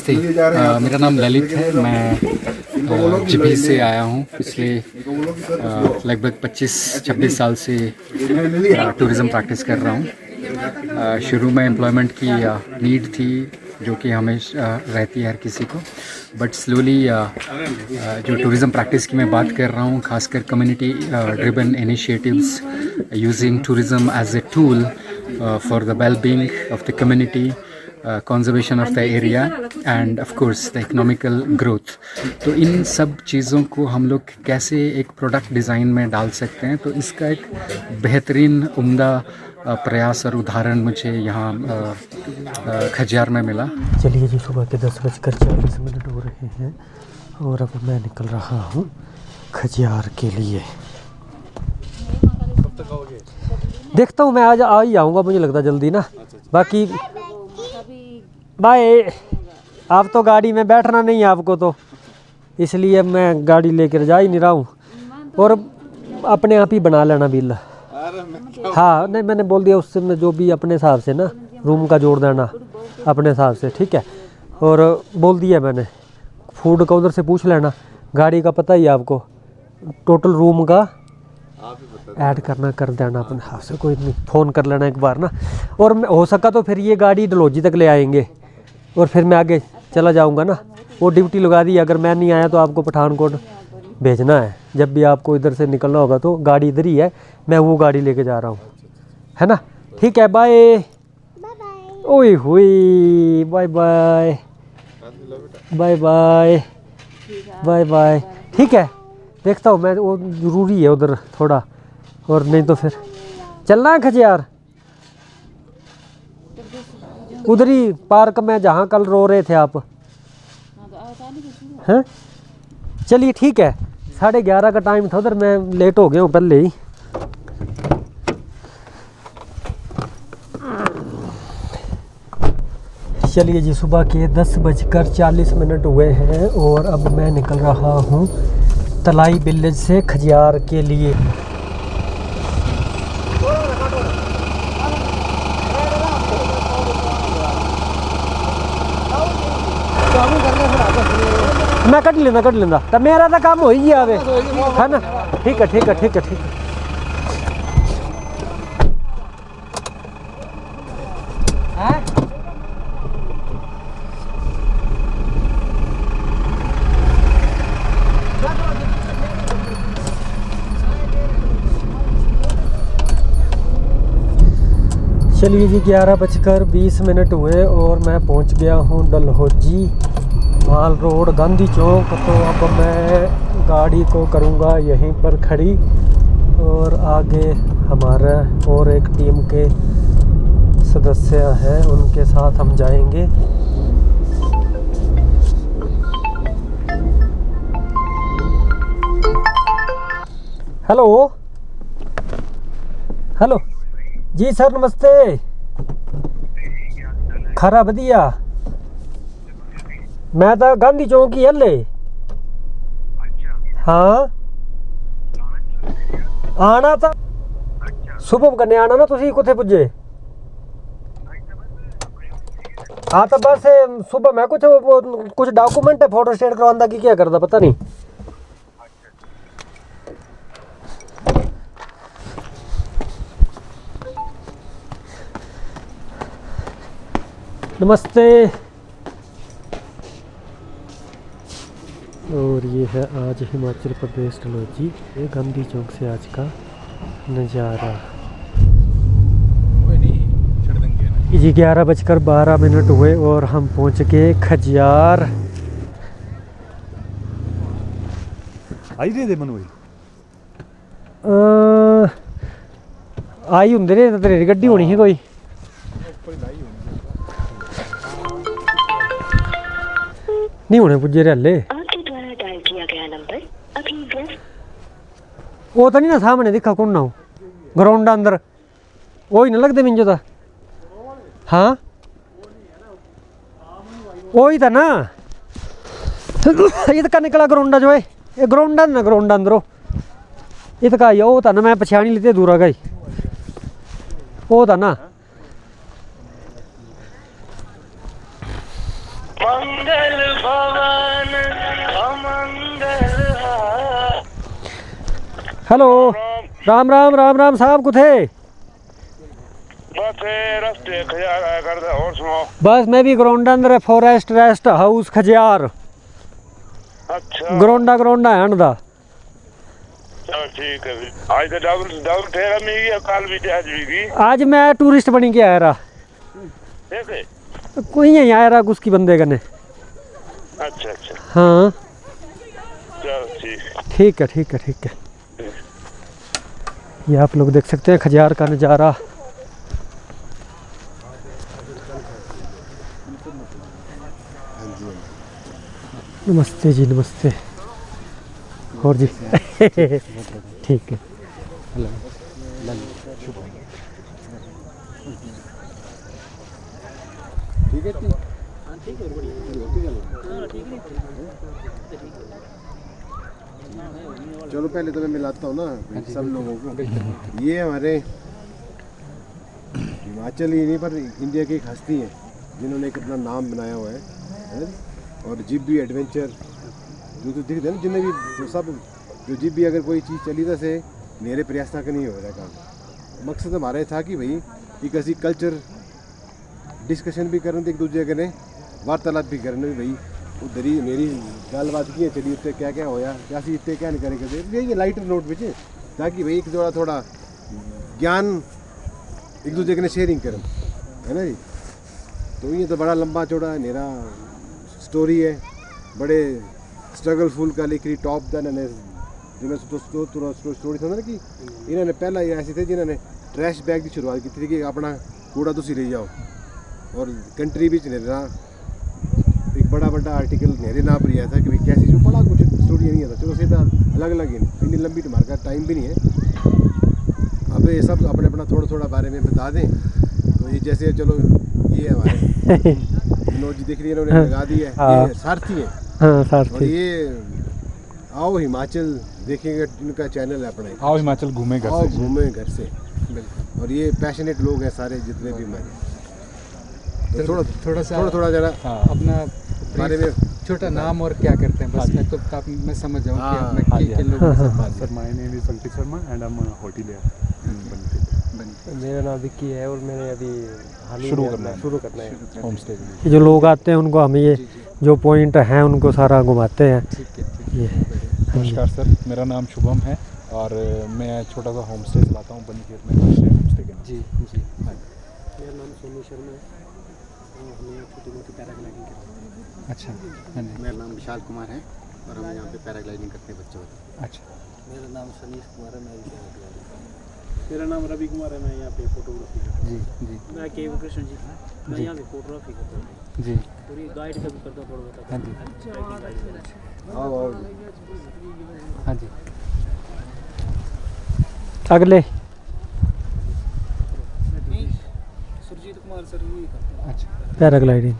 नमस्ते, मेरा नाम ललित है। मैं जीपी से आया हूँ। पिछले लगभग 25-26 साल से टूरिज़्म प्रैक्टिस कर रहा हूँ। शुरू में एम्प्लॉयमेंट की नीड थी जो कि हमेशा रहती है हर किसी को, बट स्लोली जो टूरिज़्म प्रैक्टिस की मैं बात कर रहा हूँ, खासकर community driven initiatives using tourism as a tool for the well-being of the community, conservation of the area and of course the economical growth. तो इन सब चीज़ों को हम लोग कैसे एक प्रोडक्ट डिज़ाइन में डाल सकते हैं, तो इसका एक बेहतरीन उम्दा प्रयास और उदाहरण मुझे यहाँ खजियार में मिला। चलिए जी, सुबह के 10:40 हो रहे हैं और अब मैं निकल रहा हूँ खजियार के लिए। देखता हूँ, मैं आज आ ही आऊँगा, मुझे लगता जल्दी ना। बाकी बाय। आप तो गाड़ी में बैठना नहीं है आपको, तो इसलिए मैं गाड़ी लेकर जा ही नहीं रहा हूँ। और अपने आप ही बना लेना बिल। हाँ नहीं, मैंने बोल दिया उससे, मैं जो भी अपने हिसाब से ना रूम का जोड़ देना अपने हिसाब से, ठीक है। और बोल दिया मैंने, फूड का उधर से पूछ लेना, गाड़ी का पता ही है आपको, टोटल रूम का ऐड करना कर देना अपने हिसाब से, कोई नहीं, फ़ोन कर लेना एक बार ना। और हो सका तो फिर ये गाड़ी डलहौजी तक ले आएंगे और फिर मैं आगे चला जाऊंगा ना। वो ड्यूटी लगा दी, अगर मैं नहीं आया तो आपको पठानकोट भेजना है। जब भी आपको इधर से निकलना होगा तो गाड़ी इधर ही है, मैं वो गाड़ी लेके जा रहा हूँ, है ना। ठीक है, बाय। ओए हुई, bye bye bye bye bye bye. ठीक है, देखता हूँ मैं, वो ज़रूरी है उधर थोड़ा, और नहीं तो फिर चलना है खजियार। उधर ही पार्क में जहाँ कल रो रहे थे आप, हैं। चलिए ठीक है, 11:30 का टाइम था उधर, मैं लेट हो गया हूँ पहले ही। चलिए जी, सुबह के 10:40 हुए हैं और अब मैं निकल रहा हूँ तलाई विलेज से खजियार के लिए। मैं कट लेंदा तो मेरा तो काम हो ही गया है ना। ठीक है ठीक है ठीक है ठीक है। चलिए जी, 11:20 हुए और मैं पहुंच गया हूं डलहौजी माल रोड गांधी चौक। तो अब मैं गाड़ी को करूंगा यहीं पर खड़ी और आगे हमारा और एक टीम के सदस्य हैं, उनके साथ हम जाएंगे। हेलो हेलो जी सर, नमस्ते। खरा बढ़िया, मैं तो गांधी चौक ही हले। हाँ आना था, सुबह करने आना ना। तुसी कुत्थे पुजे? हाँ तो बस सुबह मैं कुछ डॉक्यूमेंट है फोटो स्टेट करवाना की क्या करता पता नहीं। नमस्ते। और ये है आज हिमाचल प्रदेश डलहौजी, ये गांधी चौक से आज का नज़ारा। जी 11:12 हुए और हम पहुंच गए खजियार। आई होंगे ने, तेरी गड्डी होनी है कोई। नहीं होने पुजे हले। वो तो नहीं ना सामने दिखा कौन ना हो ग्राउंड अंदर, वो ही ना लगते मिंजो था। हाँ वो ही था ना, ये तो निकला ग्राउंड जो है, ये ग्राउंड ना ग्राउंड अंदर ये तो का वो था ना, मैं पछाणी लेते दूरा गई वो था ना। हेलो, राम राम राम राम साहब कुथे? बस रस्ते खजार आया करता। और सुनाओ। बस मैं भी ग्राउंड अंदर फॉरेस्ट रेस्ट हाउस खजियार अच्छा ग्राउंडा ग्राउंडा है अंदा। चलो ठीक है। आज तो डबल ठेरा में ही काल भी आज भी आज मैं टूरिस्ट बनी के आया रहा, ठीक है। कोई यहीं आया रहा उसकी बंदे कने। अच्छा अच्छा हाँ चलो ठीक। ठीक है ठीक है ठीक है। ये आप लोग देख सकते हैं खजियार का नज़ारा। नमस्ते जी नमस्ते। और जी ठीक है। चलो पहले तो मैं मिलाता हूँ ना सब लोगों को। ये हमारे हिमाचल ही नहीं पर इंडिया की एक हस्ती है जिन्होंने एक अपना नाम बनाया हुआ है। और जिप भी एडवेंचर जो तो दिखते हैं ना जिन्हें भी तो सब जो जिप भी अगर कोई चीज़ चली था से मेरे प्रयास तक नहीं हो रहा काम। मकसद हमारा था कि भाई एक ऐसी कल्चर डिस्कशन भी करने एक दूसरे करें, वार्तालाप भी करने भी भाई उधर ही मेरी गलबात की चली उत्ते क्या क्या होया क्या सी इतने क्या नहीं करेंगे ये लाइटर नोट में ताकि भाई एक थोड़ा ज्ञान एक दूसरे के शेयरिंग करें, है ना जी। तो ये तो बड़ा लंबा चौड़ा मेरा स्टोरी है, बड़े स्ट्रगलफुल का लिखी टॉप द जो मैं स्टोरी था ना कि इन्होंने पहला ये ऐसे थे जिन्होंने ट्रैश बैग की शुरुआत की थी कि अपना कूड़ा तुसी ले जाओ और कंट्री भी नेरा एक बड़ा आर्टिकल मेरे नाम पर आया था कि भाई कैसी जो बड़ा कुछ स्टोरी नहीं आता। चलो सीधा अलग अलग ही इतनी लंबी तुम्हारे का टाइम भी नहीं है। अब ये सब अपने अपना थोड़ा बारे में बता दें। तो ये जैसे चलो ये हमारे विनोद जी दिख रही है इन्होंने लगा दी है, ये सारथी है। हाँ सारथी। और ये आओ हिमाचल देखेंगे इनका चैनल है अपना, आओ हिमाचल घूमे घर आओ से। घूमे घर से। और ये पैशनेट लोग हैं सारे जितने भी हमारे। तो थोड़ा जरा अपना बारे में छोटा नाम और क्या करते हैं बस मैं तो मैं समझ जाऊँ कि हाँ, मैं किन लोगों से बात sir my name is Ankit Sharma and I am hotelier. मेरा नाम विक्की है और मैंने अभी हाल ही शुरू में करना है। शुरू करना है। Home stay. ये जो लोग आते हैं उनको हम ये जो पॉइंट हैं उनको सारा घुमाते हैं। ठीक है ये नमस्कार सर, मेरा नाम शुभम है और मैं छोटा सा होम स्टे चलाता हूँ बनीखेत में होम स्टे के नाम। जी जी मेरा नाम सोनू शर्मा है। हमने छोटी मोटी पैराग्लाइडिंग करते हैं। अच्छा हाँ जी मेरा नाम विशाल कुमार है और हम यहाँ पे पैराग्लाइडिंग करते हैं बच्चों को। अच्छा मेरा नाम सनीश कुमार है, मैं भी पैराग्लाइडिंग। मेरा नाम रवि कुमार है, मैं यहाँ पे फोटोग्राफी करता जी जी हूँ। मैं के कृष्ण जी मैं यहाँ पे फोटोग्राफी करता हूँ। जी पूरी गाइड का भी करता हूँ थोड़ा बहुत। हाँ जी आओ हाँ जी अगले सुरजीत कुमार सर यही करता अच्छा पैराग्लाइडिंग।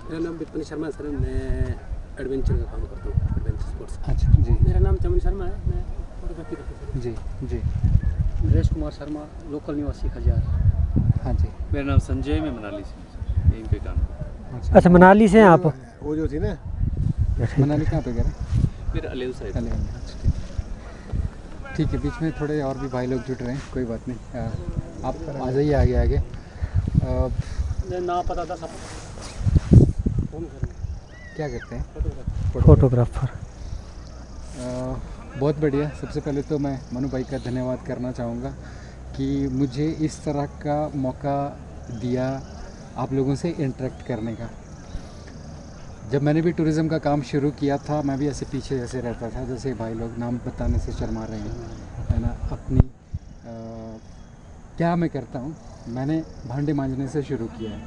मेरा नाम विपिन शर्मा सर, मैं एडवेंचर का काम करता हूँ, एडवेंचर स्पोर्ट्स। अच्छा जी मेरा नाम चमन शर्मा है, मैं फोटोग्राफी करता हूँ। जी जी नरेश कुमार शर्मा, लोकल निवासी खजियार। हाँ जी मेरा नाम संजय, मैं मनाली से यहीं पे काम। अच्छा मनाली से हैं आप? वो जो थी ना मनाली कहाँ पे गए? मेरा अलेव साइड। अच्छा ठीक है। बीच में थोड़े और भी भाई लोग जुट रहे हैं, कोई बात नहीं। आप आ जाइए आगे आगे। ना पता था सब क्या करते हैं? फोटोग्राफर। बहुत बढ़िया। सबसे पहले तो मैं मनु भाई का धन्यवाद करना चाहूँगा कि मुझे इस तरह का मौका दिया आप लोगों से इंटरेक्ट करने का। जब मैंने भी टूरिज़्म का काम शुरू किया था मैं भी ऐसे पीछे ऐसे रहता था जैसे भाई लोग नाम बताने से शर्मा रहे हैं, है ना। अपनी क्या मैं करता हूँ, मैंने भांडे मांजने से शुरू किया है।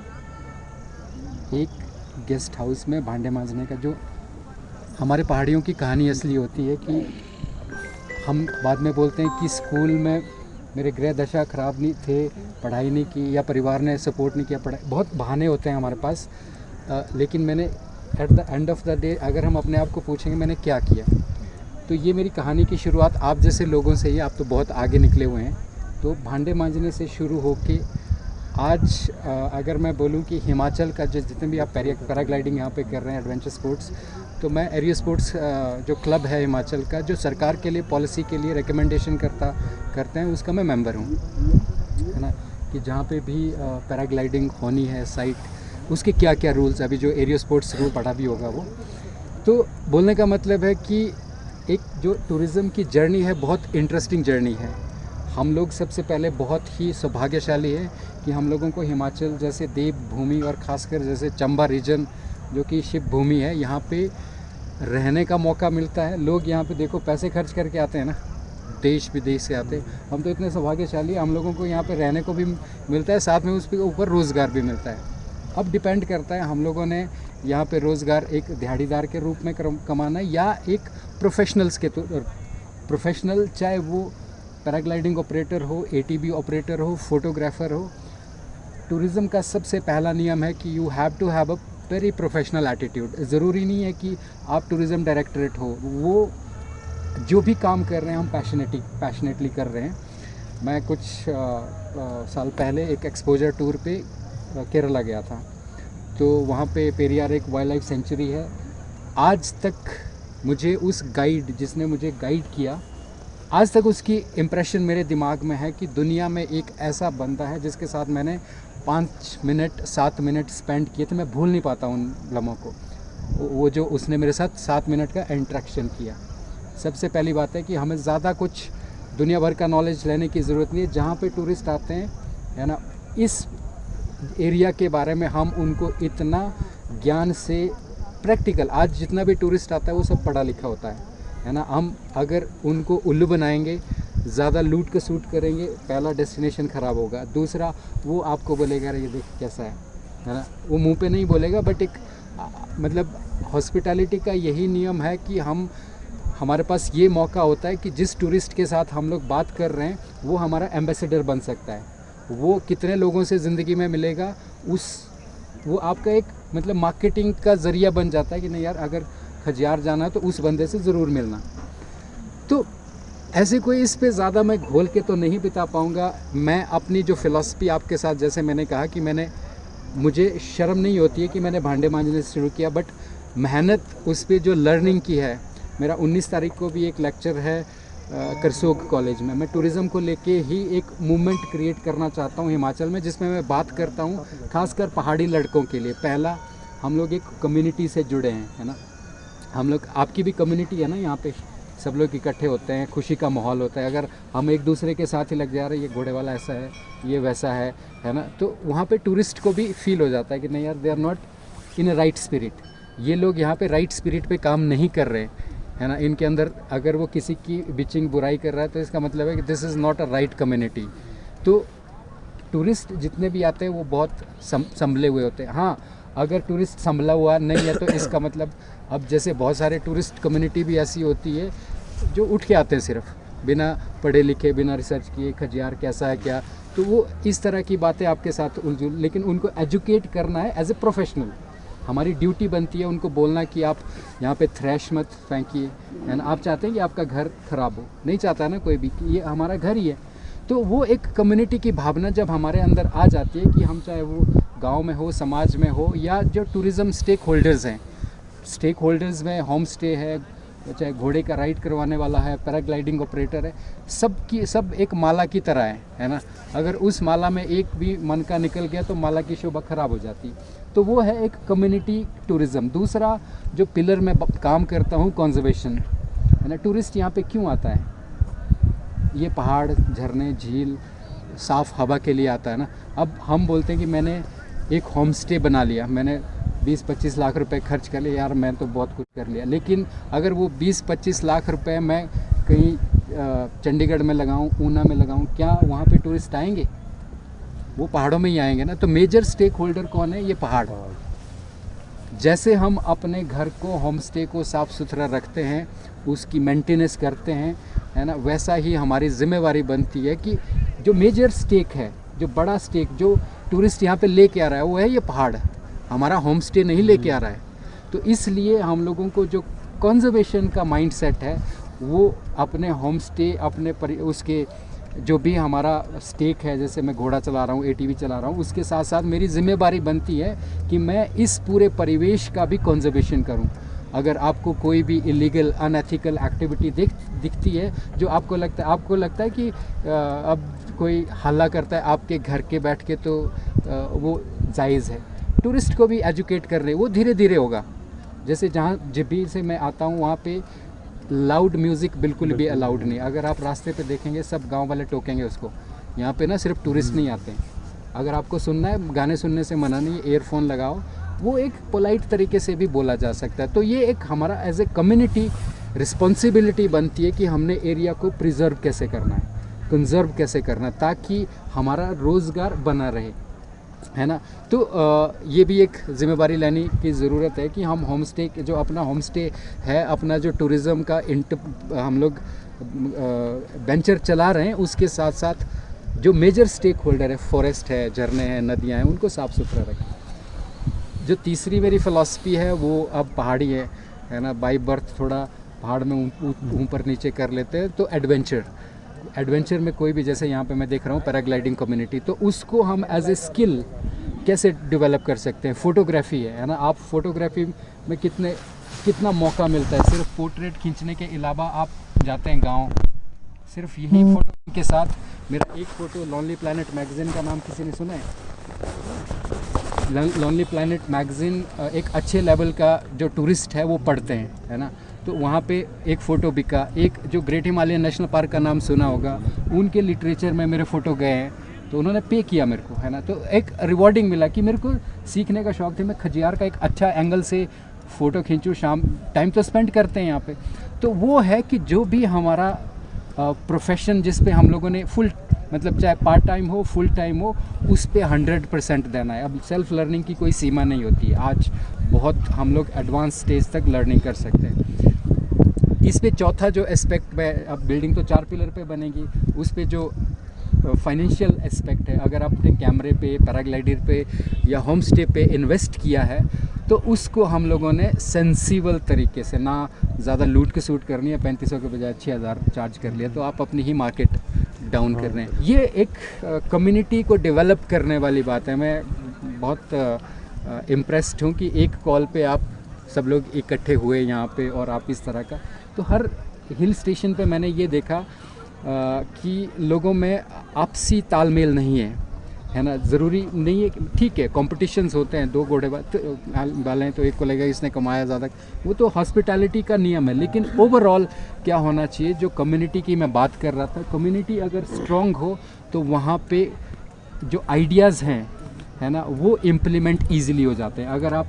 एक गेस्ट हाउस में भांडे मांजने का जो हमारे पहाड़ियों की कहानी असली होती है कि हम बाद में बोलते हैं कि स्कूल में मेरे गृह दशा ख़राब नहीं थे, पढ़ाई नहीं की या परिवार ने सपोर्ट नहीं किया, पढ़ाई बहुत बहाने होते हैं हमारे पास। लेकिन मैंने at the end of the day अगर हम अपने आप को पूछेंगे मैंने क्या किया, तो ये मेरी कहानी की शुरुआत आप जैसे लोगों से ही। आप तो बहुत आगे निकले हुए हैं। तो भांडे मांजने से शुरू होके आज अगर मैं बोलूं कि हिमाचल का जितने भी आप पैराग्लाइडिंग यहाँ पे कर रहे हैं एडवेंचर स्पोर्ट्स, तो मैं एरियो स्पोर्ट्स जो क्लब है हिमाचल का, जो सरकार के लिए पॉलिसी के लिए रिकमेंडेशन करते हैं, उसका मैं मेंबर हूँ, है ना, कि जहाँ पे भी पैराग्लाइडिंग होनी है साइट, उसके क्या क्या रूल्स, अभी जो एरियो स्पोर्ट्स रूल पढ़ा भी होगा वो। तो बोलने का मतलब है कि एक जो टूरिज़्म की जर्नी है बहुत इंटरेस्टिंग जर्नी है। हम लोग सबसे पहले बहुत ही सौभाग्यशाली है कि हम लोगों को हिमाचल जैसे देवभूमि और ख़ासकर जैसे चंबा रीजन जो कि शिव भूमि है, यहाँ पे रहने का मौका मिलता है। लोग यहाँ पे देखो पैसे खर्च करके आते हैं ना, देश विदेश से आते हैं। हम तो इतने सौभाग्यशाली, हम लोगों को यहाँ पे रहने को भी मिलता है, साथ में उसके ऊपर रोज़गार भी मिलता है। अब डिपेंड करता है हम लोगों ने यहाँ पे रोज़गार एक दिहाड़ीदार के रूप में कमाना है या एक प्रोफेशनल्स के प्रोफेशनल, चाहे वो पैराग्लाइडिंग ऑपरेटर हो, ATV ऑपरेटर हो, फोटोग्राफर हो। टूरिज़्म का सबसे पहला नियम है कि you have to have a very professional attitude. ज़रूरी नहीं है कि आप टूरिज़्म डायरेक्टरेट हो, वो जो भी काम कर रहे हैं हम पैशनेटली कर रहे हैं। मैं कुछ साल पहले एक एक्सपोजर टूर पे केरला गया था, तो वहाँ पे पेरियार एक वाइल्ड लाइफ सेंचुरी है। आज तक मुझे उस गाइड जिसने मुझे गाइड किया, आज तक उसकी इम्प्रेशन मेरे दिमाग में है कि दुनिया में एक ऐसा बंदा है जिसके साथ मैंने 5 मिनट 7 मिनट स्पेंड किए थे। मैं भूल नहीं पाता उन लम्हों को, वो जो उसने मेरे साथ 7 मिनट का इंटरेक्शन किया। सबसे पहली बात है कि हमें ज़्यादा कुछ दुनिया भर का नॉलेज लेने की ज़रूरत नहीं है। जहाँ पे टूरिस्ट आते हैं, है ना, इस एरिया के बारे में हम उनको इतना ज्ञान से प्रैक्टिकल, आज जितना भी टूरिस्ट आता है वो सब पढ़ा लिखा होता है ना। हम अगर उनको उल्लू बनाएंगे, ज़्यादा लूट के सूट करेंगे, पहला डेस्टिनेशन ख़राब होगा। दूसरा, वो आपको बोलेगा ये देख कैसा है ना, वो मुंह पे नहीं बोलेगा, बट एक मतलब हॉस्पिटैलिटी का यही नियम है कि हमारे पास ये मौका होता है कि जिस टूरिस्ट के साथ हम लोग बात कर रहे हैं वो हमारा एम्बेसडर बन सकता है। वो कितने लोगों से ज़िंदगी में मिलेगा, वो आपका एक मतलब मार्केटिंग का ज़रिया बन जाता है कि नहीं यार, अगर खजियार जाना है तो उस बंदे से ज़रूर मिलना। तो ऐसे कोई इस पे ज़्यादा मैं घोल के तो नहीं बिता पाऊँगा। मैं अपनी जो फ़िलॉसफी आपके साथ, जैसे मैंने कहा कि मुझे शर्म नहीं होती है कि मैंने भांडे मांजने से शुरू किया, बट मेहनत उस पे जो लर्निंग की है। मेरा 19 तारीख को भी एक लेक्चर है करसोग कॉलेज में। मैं टूरिज़्म को लेके ही एक मूवमेंट क्रिएट करना चाहता हूँ हिमाचल में, जिसमें मैं बात करता हूँ खासकर पहाड़ी लड़कों के लिए। पहला, हम लोग एक कम्युनिटी से जुड़े हैं, है ना। हम लोग, आपकी भी कम्युनिटी है ना, यहाँ पे सब लोग इकट्ठे होते हैं, खुशी का माहौल होता है। अगर हम एक दूसरे के साथ ही लग जा रहे हैं, ये घोड़े वाला ऐसा है, ये वैसा है ना, तो वहाँ पे टूरिस्ट को भी फील हो जाता है कि नहीं यार, they are not in a right spirit. ये लोग यहाँ पे राइट स्पिरिट पे काम नहीं कर रहे, है ना। इनके अंदर अगर वो किसी की बिचिंग बुराई कर रहा है तो इसका मतलब है कि this is not a right community. तो टूरिस्ट जितने भी आते हैं वो बहुत संभले हुए होते हैं। हाँ, अगर टूरिस्ट संभला हुआ नहीं है तो इसका मतलब, अब जैसे बहुत सारे टूरिस्ट कम्युनिटी भी ऐसी होती है जो उठ के आते हैं सिर्फ बिना पढ़े लिखे, बिना रिसर्च किए, खजियार कैसा है क्या, तो वो इस तरह की बातें आपके साथ उलझुल। लेकिन उनको एजुकेट करना है एज ए प्रोफेशनल। हमारी ड्यूटी बनती है उनको बोलना कि आप यहाँ पे थ्रैश मत फेंकिए, है ना। आप चाहते हैं कि आपका घर ख़राब हो, नहीं चाहता है ना कोई भी कि ये हमारा घर ही है। तो वो एक कम्युनिटी की भावना जब हमारे अंदर आ जाती है कि हम, चाहे वो गांव में हो, समाज में हो, या जो टूरिज़्म स्टेक होल्डर्स हैं, स्टेक होल्डर्स में होम स्टे है, चाहे घोड़े का राइड करवाने वाला है, पैराग्लाइडिंग ऑपरेटर है, सब एक माला की तरह है ना। अगर उस माला में एक भी मन का निकल गया तो माला की शोभा ख़राब हो जाती। तो वो है एक कम्युनिटी टूरिज़्म। दूसरा जो पिलर में काम करता हूँ, कंजर्वेशन, है ना। टूरिस्ट यहाँ पे क्यों आता है? ये पहाड़, झरने, झील, साफ़ हवा के लिए आता है ना। अब हम बोलते हैं कि मैंने एक होम स्टे बना लिया, मैंने 20-25 लाख रुपए खर्च कर लिए, यार मैं तो बहुत कुछ कर लिया। लेकिन अगर वो 20-25 लाख रुपए मैं कहीं चंडीगढ़ में लगाऊं, ऊना में लगाऊं, क्या वहाँ पे टूरिस्ट आएंगे? वो पहाड़ों में ही आएंगे ना। तो मेजर स्टेक होल्डर कौन है? ये पहाड़। जैसे हम अपने घर को, होम स्टे को साफ़ सुथरा रखते हैं, उसकी मेंटेनेंस करते हैं, है ना, वैसा ही हमारी जिम्मेवारी बनती है कि जो मेजर स्टेक है, जो बड़ा स्टेक जो टूरिस्ट यहाँ पे लेके आ रहा है, वो है ये पहाड़। हमारा होम स्टे नहीं लेके आ रहा है। तो इसलिए हम लोगों को जो कंजर्वेशन का माइंडसेट है, वो अपने होम स्टे, अपने उसके जो भी हमारा स्टेक है, जैसे मैं घोड़ा चला रहा हूँ, एटीवी चला रहा हूँ, उसके साथ साथ मेरी जिम्मेदारी बनती है कि मैं इस पूरे परिवेश का भी कंजर्वेशन करूँ। अगर आपको कोई भी इलीगल अनएथिकल एक्टिविटी दिखती है जो आपको लगता है कि अब कोई हल्ला करता है आपके घर के बैठ के, तो वो जायज़ है। टूरिस्ट को भी एजुकेट कर रहे, वो धीरे धीरे होगा। जैसे जहाँ जिब्बी से मैं आता हूँ वहाँ पे लाउड म्यूज़िक बिल्कुल भी अलाउड नहीं। अगर आप रास्ते पे देखेंगे सब गांव वाले टोकेंगे उसको। यहाँ पे ना सिर्फ टूरिस्ट नहीं आते हैं। अगर आपको सुनना है, गाने सुनने से मना नहीं, ईयरफोन लगाओ, वो एक पोलाइट तरीके से भी बोला जा सकता है। तो ये एक हमारा एज ए कम्युनिटी रिस्पॉन्सिबिलिटी बनती है कि हमने एरिया को प्रिजर्व कैसे करना है, कंजर्व कैसे करना है, ताकि हमारा रोज़गार बना रहे, है ना। तो ये भी एक जिम्मेदारी लेने की ज़रूरत है कि हम होम स्टे, जो अपना होम स्टे है, अपना जो टूरिज़्म का हम लोग वेंचर चला रहे हैं, उसके साथ साथ जो मेजर स्टेक होल्डर है, फॉरेस्ट है, झरने हैं, नदियाँ हैं, उनको साफ़ सुथरा रखें। जो तीसरी मेरी फ़िलासफ़ी है वो अब पहाड़ी है ना। बाई बर्थ थोड़ा पहाड़ में ऊपर नीचे कर लेते हैं, तो एडवेंचर में कोई भी, जैसे यहाँ पे मैं देख रहा हूँ पैराग्लाइडिंग कम्युनिटी, तो उसको हम एज ए स्किल कैसे डेवलप कर सकते हैं। फ़ोटोग्राफी है ना। आप फोटोग्राफी में कितना मौका मिलता है। सिर्फ पोर्ट्रेट खींचने के अलावा आप जाते हैं गांव, सिर्फ यही फ़ोटो के साथ। मेरा एक फ़ोटो लॉनली प्लैनेट मैगज़ीन का नाम किसी ने सुना है? लॉनली प्लैनेट मैगज़ीन एक अच्छे लेवल का जो टूरिस्ट है वो पढ़ते हैं, है ना। तो वहाँ पे एक फ़ोटो बिका। एक जो ग्रेट हिमालयन नेशनल पार्क का नाम सुना होगा, उनके लिटरेचर में मेरे फ़ोटो गए हैं, तो उन्होंने पे किया मेरे को, है ना। तो एक रिवॉर्डिंग मिला कि मेरे को सीखने का शौक़ था, मैं खजियार का एक अच्छा एंगल से फ़ोटो खींचूँ। शाम टाइम तो स्पेंड करते हैं यहाँ पे। तो वो है कि जो भी हमारा प्रोफेशन जिस पे हम लोगों ने फुल, मतलब चाहे पार्ट टाइम हो फुल टाइम हो, उस पे 100% देना है। अब सेल्फ़ लर्निंग की कोई सीमा नहीं होती है। आज बहुत हम लोग एडवांस स्टेज तक लर्निंग कर सकते हैं। इस पे चौथा जो एस्पेक्ट है, अब बिल्डिंग तो 4 पिलर पे बनेगी, उस पे जो फाइनेंशियल एस्पेक्ट है, अगर आपने कैमरे पे, पैराग्लाइडर पे या होम स्टे पे इन्वेस्ट किया है, तो उसको हम लोगों ने सेंसिबल तरीके से, ना ज़्यादा लूट के सूट करनी है, 3500 के बजाय 6000 चार्ज कर लिया, तो आप अपनी ही मार्केट डाउन कर रहे हैं। ये एक कम्युनिटी को डेवलप करने वाली बात है। मैं बहुत इम्प्रेस्ड हूँ कि एक कॉल पे आप सब लोग इकट्ठे हुए यहाँ पे, और आप इस तरह का। तो हर हिल स्टेशन पे मैंने ये देखा कि लोगों में आपसी तालमेल नहीं है ना। ज़रूरी नहीं है, ठीक है कॉम्पिटिशन्स होते हैं, 2 घोड़े वाले हैं तो एक को लगेगा इसने कमाया ज़्यादा, वो तो हॉस्पिटैलिटी का नियम है। लेकिन ओवरऑल क्या होना चाहिए, जो कम्युनिटी की मैं बात कर रहा था, कम्युनिटी अगर स्ट्रॉन्ग हो तो वहाँ पे जो आइडियाज़ हैं, है ना, वो इम्प्लीमेंट ईज़िली हो जाते हैं। अगर आप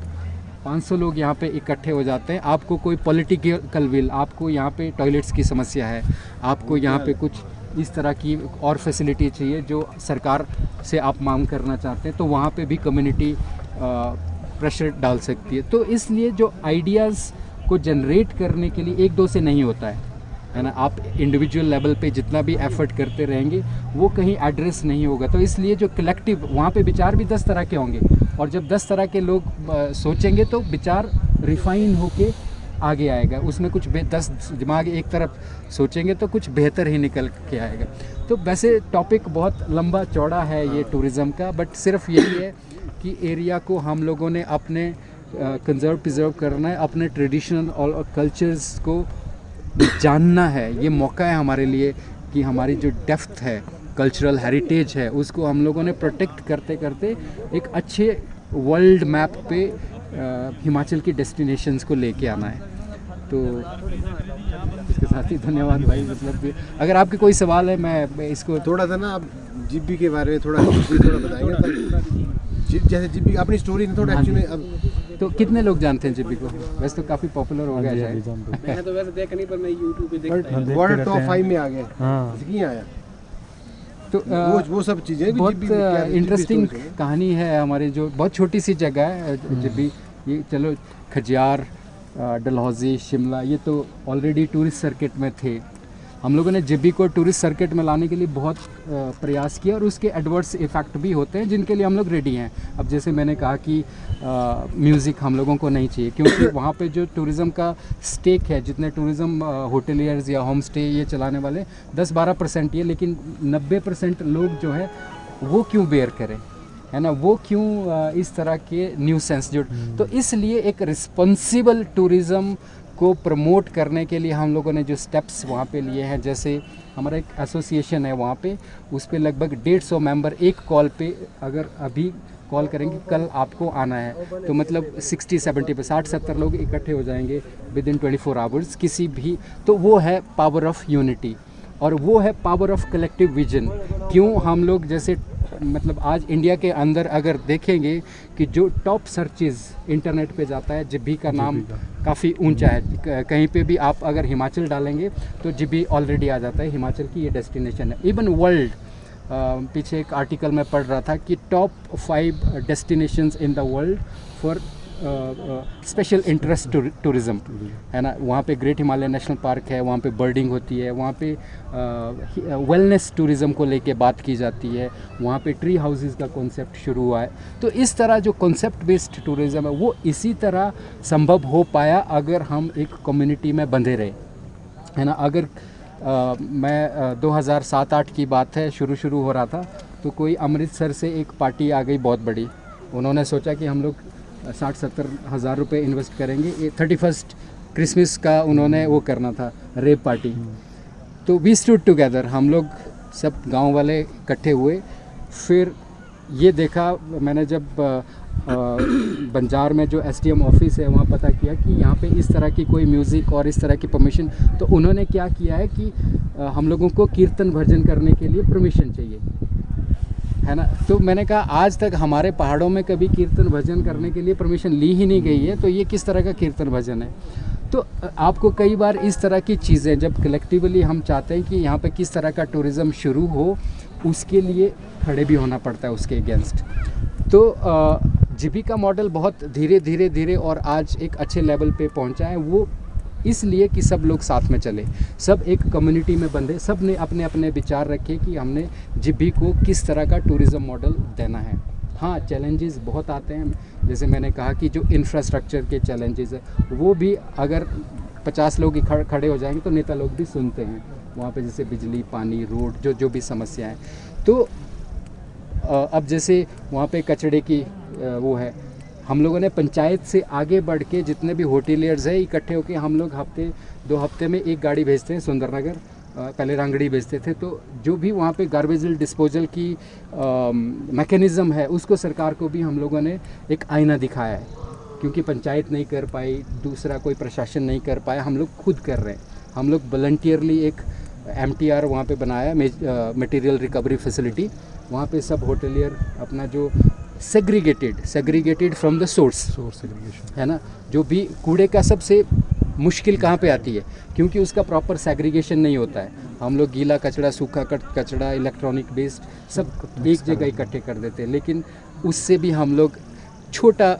500 लोग यहाँ पे इकट्ठे हो जाते हैं, आपको कोई पॉलिटिकल विल, आपको यहाँ पे टॉयलेट्स की समस्या है, आपको यहाँ पे कुछ इस तरह की और फैसिलिटी चाहिए जो सरकार से आप मांग करना चाहते हैं, तो वहाँ पे भी कम्युनिटी प्रेशर डाल सकती है। तो इसलिए जो आइडियाज़ को जनरेट करने के लिए 1-2 से नहीं होता है ना। आप इंडिविजुअल लेवल पे जितना भी एफर्ट करते रहेंगे वो कहीं एड्रेस नहीं होगा। तो इसलिए जो कलेक्टिव, वहाँ पे विचार भी 10 तरह के होंगे, और जब 10 तरह के लोग सोचेंगे तो विचार रिफाइन होके आगे आएगा। उसमें कुछ 10 दिमाग एक तरफ सोचेंगे तो कुछ बेहतर ही निकल के आएगा। तो वैसे टॉपिक बहुत लंबा चौड़ा है ये टूरिज़्म का, बट सिर्फ यही है कि एरिया को हम लोगों ने अपने प्रिजर्व करना है, अपने ट्रेडिशनल और कल्चर्स को जानना है। ये मौका है हमारे लिए कि हमारी जो डेप्थ है, कल्चरल हेरिटेज है, उसको हम लोगों ने प्रोटेक्ट करते करते एक अच्छे वर्ल्ड मैप पे हिमाचल की डेस्टिनेशंस को लेके आना है। तो इसके साथ ही धन्यवाद भाई। मतलब अगर आपके कोई सवाल है, मैं इसको थोड़ा सा ना आप जिब्बी के बारे में थोड़ा बताएंगे। जैसे जिब्बी अपनी स्टोरी में थोड़ा एक्चुअली अब तो कितने लोग जानते हैं जिब्बी को? वैसे तो काफ़ी पॉपुलर हो गया है। मैंने तो वैसे देखा नहीं, पर मैं यूट्यूब पे देखता हूँ। वर्ल्ड टॉप 5 में आ गया। हाँ, क्यों आया? तो वो सब चीज़ें बहुत इंटरेस्टिंग कहानी है हमारी। जो बहुत छोटी सी जगह है जिब्बी, ये चलो खजियार, डलहौजी, शिमला, ये तो ऑलरेडी टूरिस्ट सर्किट में थे, हम लोगों ने जिब्बी को टूरिस्ट सर्किट में लाने के लिए बहुत प्रयास किया और उसके एडवर्स इफ़ेक्ट भी होते हैं जिनके लिए हम लोग रेडी हैं। अब जैसे मैंने कहा कि म्यूज़िक हम लोगों को नहीं चाहिए, क्योंकि वहाँ पे जो टूरिज़्म का स्टेक है, जितने टूरिज़्म होटलियर्स या होम स्टे ये चलाने वाले 10-12% ये, लेकिन 90% लोग जो है वो क्यों बेयर करें, है ना, वो क्यों इस तरह के न्यूसेंस जो, तो इसलिए एक रिस्पॉन्सिबल टूरिज़्म को प्रमोट करने के लिए हम लोगों ने जो स्टेप्स वहाँ पे लिए हैं, जैसे हमारा एक एसोसिएशन है वहाँ पे, उस पे लगभग 150 मेंबर एक कॉल पे, अगर अभी कॉल करेंगे कल आपको आना है तो मतलब 60-70 पे 60-70 लोग इकट्ठे हो जाएंगे विद इन 24 आवर्स किसी भी, तो वो है पावर ऑफ यूनिटी और वो है पावर ऑफ कलेक्टिव विजन। क्यों हम लोग जैसे मतलब आज इंडिया के अंदर अगर देखेंगे कि जो टॉप सर्चेज इंटरनेट पे जाता है, जिब्बी का नाम काफ़ी ऊंचा है, कहीं पे भी आप अगर हिमाचल डालेंगे तो जिब्बी ऑलरेडी आ जाता है, हिमाचल की ये डेस्टिनेशन है। इवन वर्ल्ड, पीछे एक आर्टिकल में पढ़ रहा था कि top 5 destinations in the world for special interest tourism, है ना। वहाँ पे ग्रेट हिमालय नेशनल पार्क है, वहाँ पे बर्डिंग होती है, वहाँ पे वेलनेस टूरिज़्म को लेके बात की जाती है, वहाँ पे ट्री हाउसेस का कॉन्सेप्ट शुरू हुआ है। तो इस तरह जो कॉन्सेप्ट बेस्ड टूरिज़्म है वो इसी तरह संभव हो पाया अगर हम एक कम्युनिटी में बंधे रहे, है ना। अगर मैं 2007-8 की बात है, शुरू हो रहा था तो कोई अमृतसर से एक पार्टी आ गई बहुत बड़ी, उन्होंने सोचा कि हम लोग 60-70 हज़ार रुपये इन्वेस्ट करेंगे, ये 31 क्रिसमस का उन्होंने वो करना था, रेव पार्टी। तो वी स्टूड टुगेदर, हम लोग सब गांव वाले इकट्ठे हुए, फिर ये देखा मैंने जब बंजार में जो एसडीएम ऑफिस है वहाँ पता किया कि यहाँ पे इस तरह की कोई म्यूज़िक और इस तरह की परमिशन, तो उन्होंने क्या किया है कि हम लोगों को कीर्तन भजन करने के लिए परमिशन चाहिए, है ना। तो मैंने कहा आज तक हमारे पहाड़ों में कभी कीर्तन भजन करने के लिए परमिशन ली ही नहीं गई है, तो ये किस तरह का कीर्तन भजन है। तो आपको कई बार इस तरह की चीज़ें जब कलेक्टिवली हम चाहते हैं कि यहाँ पे किस तरह का टूरिज़्म शुरू हो, उसके लिए खड़े भी होना पड़ता है उसके अगेंस्ट। तो जिब्बी का मॉडल बहुत धीरे और आज एक अच्छे लेवल पे पहुँचा है, वो इसलिए कि सब लोग साथ में चले, सब एक कम्युनिटी में बंधे, सब ने अपने अपने विचार रखे कि हमने जिब्बी को किस तरह का टूरिज़्म मॉडल देना है। हाँ, चैलेंजेस बहुत आते हैं, जैसे मैंने कहा कि जो इंफ्रास्ट्रक्चर के चैलेंजेस है वो भी अगर 50 लोग खड़े हो जाएंगे तो नेता लोग भी सुनते हैं वहाँ पे, जैसे बिजली, पानी, रोड, जो भी समस्याएं। तो अब जैसे वहाँ पे कचड़े की वो है, हम लोगों ने पंचायत से आगे बढ़ के जितने भी होटलियर्स हैं इकट्ठे होकर हम लोग 2 हफ्ते में एक गाड़ी भेजते हैं सुंदरनगर, पहले रांगड़ी भेजते थे। तो जो भी वहाँ पे गार्बेज डिस्पोजल की मैकेनिज़्म है उसको सरकार को भी हम लोगों ने एक आईना दिखाया है, क्योंकि पंचायत नहीं कर पाई, दूसरा कोई प्रशासन नहीं कर पाया, हम लोग खुद कर रहे हैं। हम लोग वॉलंटियरली एक MTR वहाँ पे बनाया, मटेरियल रिकवरी फैसिलिटी, वहाँ पे सब होटलियर अपना जो segregated from the source segregation, है ना, जो भी कूड़े का सबसे मुश्किल कहाँ पे आती है, क्योंकि उसका प्रॉपर सेग्रीगेशन नहीं होता है। हम लोग गीला कचड़ा, सूखा कचड़ा, इलेक्ट्रॉनिक वेस्ट सब एक जगह इकट्ठे कर देते हैं, लेकिन उससे भी हम लोग छोटा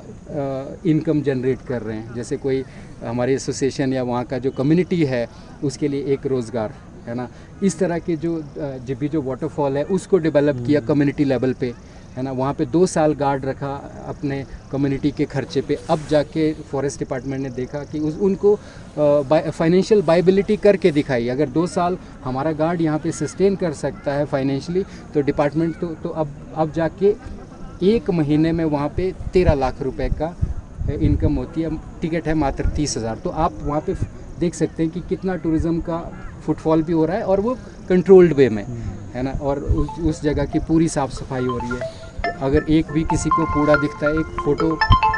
इनकम जनरेट कर रहे हैं। जैसे कोई हमारी एसोसिएशन या वहाँ का जो कम्युनिटी है उसके लिए एक रोज़गार, है ना। इस तरह के जो जिब्बी जो वाटरफॉल है उसको डेवलप किया कम्युनिटी लेवल पे, है ना। वहाँ पे 2 साल गार्ड रखा अपने कम्युनिटी के खर्चे पे। अब जाके फॉरेस्ट डिपार्टमेंट ने देखा कि उनको फाइनेंशियल वायबिलिटी करके दिखाई, अगर 2 साल हमारा गार्ड यहाँ पे सस्टेन कर सकता है फाइनेंशियली, तो डिपार्टमेंट तो अब जाके 1 महीने में वहाँ पे 13 लाख रुपए का इनकम होती है। टिकट है मात्र 30,000। तो आप वहाँ पे देख सकते हैं कि कितना टूरिज़्म का फुटफॉल भी हो रहा है और वो कंट्रोल्ड वे में, है ना। और उस जगह की पूरी साफ़ सफाई हो रही है। अगर एक भी किसी को कूड़ा दिखता है, एक फ़ोटो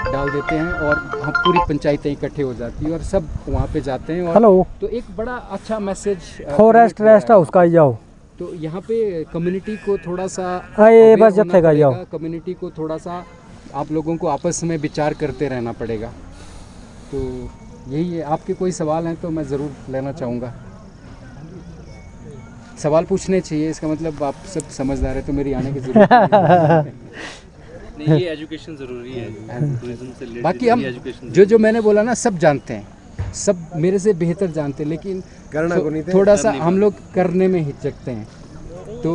डाल देते हैं और हम पूरी पंचायतें इकट्ठे हो जाती है और सब वहाँ पे जाते हैं। और हेलो, तो एक बड़ा अच्छा मैसेज फॉरेस्ट रेस्ट हाउस का जाओ, तो यहाँ पे कम्युनिटी को थोड़ा सा ये बस जत्थे का जाओ, कम्युनिटी को थोड़ा सा आप लोगों को आपस में विचार करते रहना पड़ेगा। तो यही है। आपके कोई सवाल हैं तो मैं ज़रूर लेना चाहूँगा। सवाल पूछने चाहिए, इसका मतलब आप सब समझदार है तो मेरी आने की जरूरत नहीं, ये एजुकेशन ज़रूरी है टूरिज्म से रिलेटेड। बाकी हम जो मैंने बोला ना सब जानते हैं, सब मेरे से बेहतर जानते हैं, लेकिन करना को नहीं थे। थोड़ा सा हम लोग करने में हिचकते हैं। तो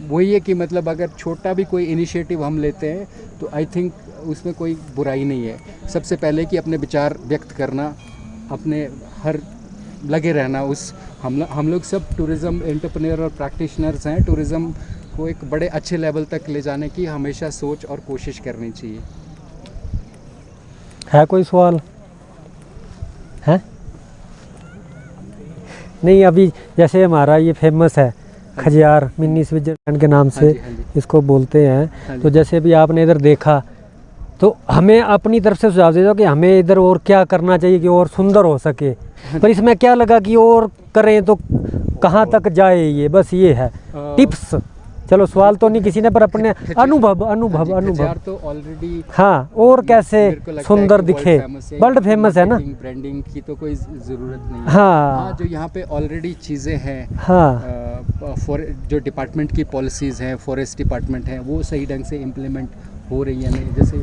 वही है कि मतलब अगर छोटा भी कोई इनिशिएटिव हम लेते हैं तो आई थिंक उसमें कोई बुराई नहीं है। सबसे पहले कि अपने विचार व्यक्त करना, अपने हर लगे रहना उस हम लोग सब टूरिज़्म एंटरप्रेन्योर और प्रैक्टिशनर्स हैं। टूरिज़्म को एक बड़े अच्छे लेवल तक ले जाने की हमेशा सोच और कोशिश करनी चाहिए। है कोई सवाल है? नहीं, अभी जैसे हमारा ये फेमस है खजियार, मिनी स्विट्जरलैंड के नाम से इसको बोलते हैं। तो जैसे भी आपने इधर देखा तो हमें अपनी तरफ से सुझाव दे दो कि हमें इधर और क्या करना चाहिए कि और सुंदर हो सके। पर इसमें क्या लगा कि और करें तो कहाँ तक जाए, ये बस ये है टिप्स। चलो सवाल तो नहीं किसी ने, पर अपने अनुभव तो ऑलरेडी हाँ, और कैसे सुंदर दिखे। वर्ल्ड फेमस है ना, ब्रांडिंग की तो कोई ज़रूरत नहीं है। हाँ, जो यहाँ पे ऑलरेडी चीज़ें हैं, हाँ, जो डिपार्टमेंट की पॉलिसीज़ हैं, फॉरेस्ट डिपार्टमेंट हैं, वो सही ढंग से इम्प्लीमेंट हो रही है। नहीं जैसे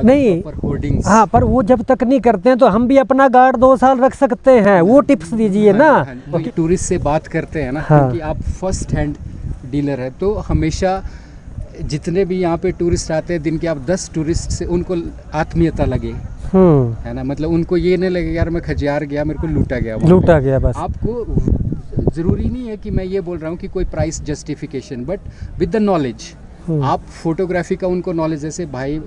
नहीं, पर होर्डिंग्स, हाँ, पर वो जब तक नहीं करते हैं तो हम भी अपना गार्ड 2 साल रख सकते हैं। वो टिप्स दीजिए ना। टूरिस्ट से बात करते हैं ना, हाँ, क्योंकि आप फर्स्ट हैंड डीलर है तो हमेशा जितने भी यहाँ पे टूरिस्ट आते हैं, दिन के आप 10 टूरिस्ट से उनको आत्मीयता लगे, है ना। मतलब उनको ये नहीं लगे यार मैं खजियार गया मेरे को लूटा गया बस। आपको ज़रूरी नहीं है कि मैं ये बोल रहा हूँ कि कोई price justification, but with the knowledge आप फोटोग्राफी का उनको नॉलेज, जैसे भाई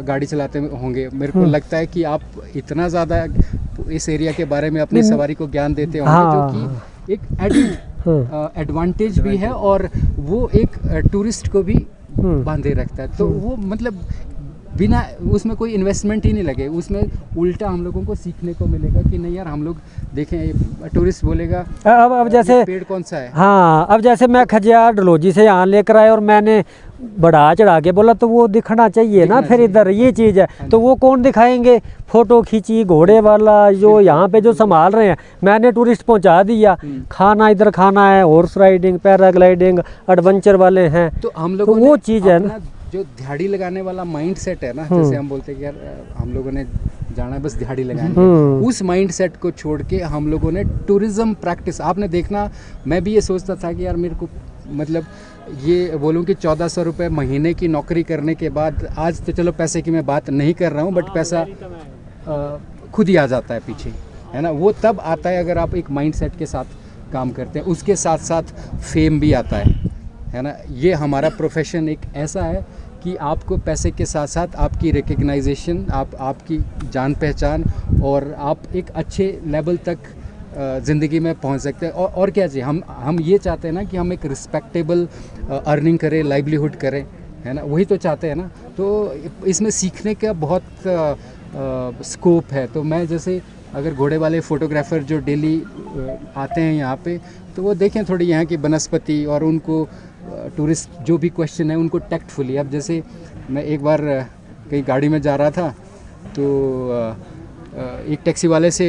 गाड़ी चलाते होंगे, मेरे को लगता है कि आप इतना ज़्यादा इस एरिया के बारे में अपनी सवारी को ज्ञान देते होंगे, हाँ, जो कि एक एडवांटेज भी है और वो एक टूरिस्ट को भी बांधे रखता है। तो वो मतलब बिना उसमें कोई इन्वेस्टमेंट ही नहीं लगे, उसमें उल्टा हम लोगों को सीखने को मिलेगा कि नहीं यार हम लोग देखें, टूरिस्ट बोलेगा अब जैसे पेड़ कौन सा है। हाँ, अब जैसे मैं खजियार डलहौजी से यहाँ लेकर आया और मैंने बढ़ा चढ़ा के बोला तो वो दिखना चाहिए ना। फिर इधर ये चीज़ है तो वो कौन दिखाएंगे? फोटो खींची घोड़े वाला जो यहाँ पे जो संभाल रहे हैं, मैंने टूरिस्ट पहुँचा दिया। खाना इधर खाना है, हॉर्स राइडिंग, पैराग्लाइडिंग, एडवेंचर वाले हैं, तो हम तो वो चीज़ है ना, जो दिहाड़ी लगाने वाला माइंड सेट है ना, जैसे हम बोलते हैं कि यार हम लोगों ने जाना है बस दिहाड़ी लगानी है, उस माइंड सेट को छोड़ के हम लोगों ने टूरिज्म प्रैक्टिस, आपने देखना, मैं भी ये सोचता था कि यार मेरे को मतलब ये बोलूँ कि 1400 रुपये महीने की नौकरी करने के बाद, आज तो चलो पैसे की मैं बात नहीं कर रहा हूँ, बट पैसा खुद ही आ जाता है पीछे, है ना। वो तब आता है अगर आप एक माइंड सेट के साथ काम करते हैं, उसके साथ साथ फेम भी आता है ना। ये हमारा प्रोफेशन एक ऐसा है कि आपको पैसे के साथ साथ आपकी रिकग्नाइजेशन, आपकी जान पहचान और आप एक अच्छे लेवल तक ज़िंदगी में पहुंच सकते हैं। और क्या चाहिए, हम ये चाहते हैं ना कि हम एक रिस्पेक्टेबल अर्निंग करें, लाइवलीहुड करें, है ना, वही तो चाहते हैं ना। तो इसमें सीखने का बहुत स्कोप है। तो मैं जैसे अगर घोड़े वाले फ़ोटोग्राफ़र जो डेली आते हैं यहाँ पे, तो वो देखें थोड़ी यहाँ की बनस्पति और उनको टूरिस्ट जो भी क्वेश्चन है उनको टैक्टफुली। अब जैसे मैं एक बार कहीं गाड़ी में जा रहा था तो एक टैक्सी वाले से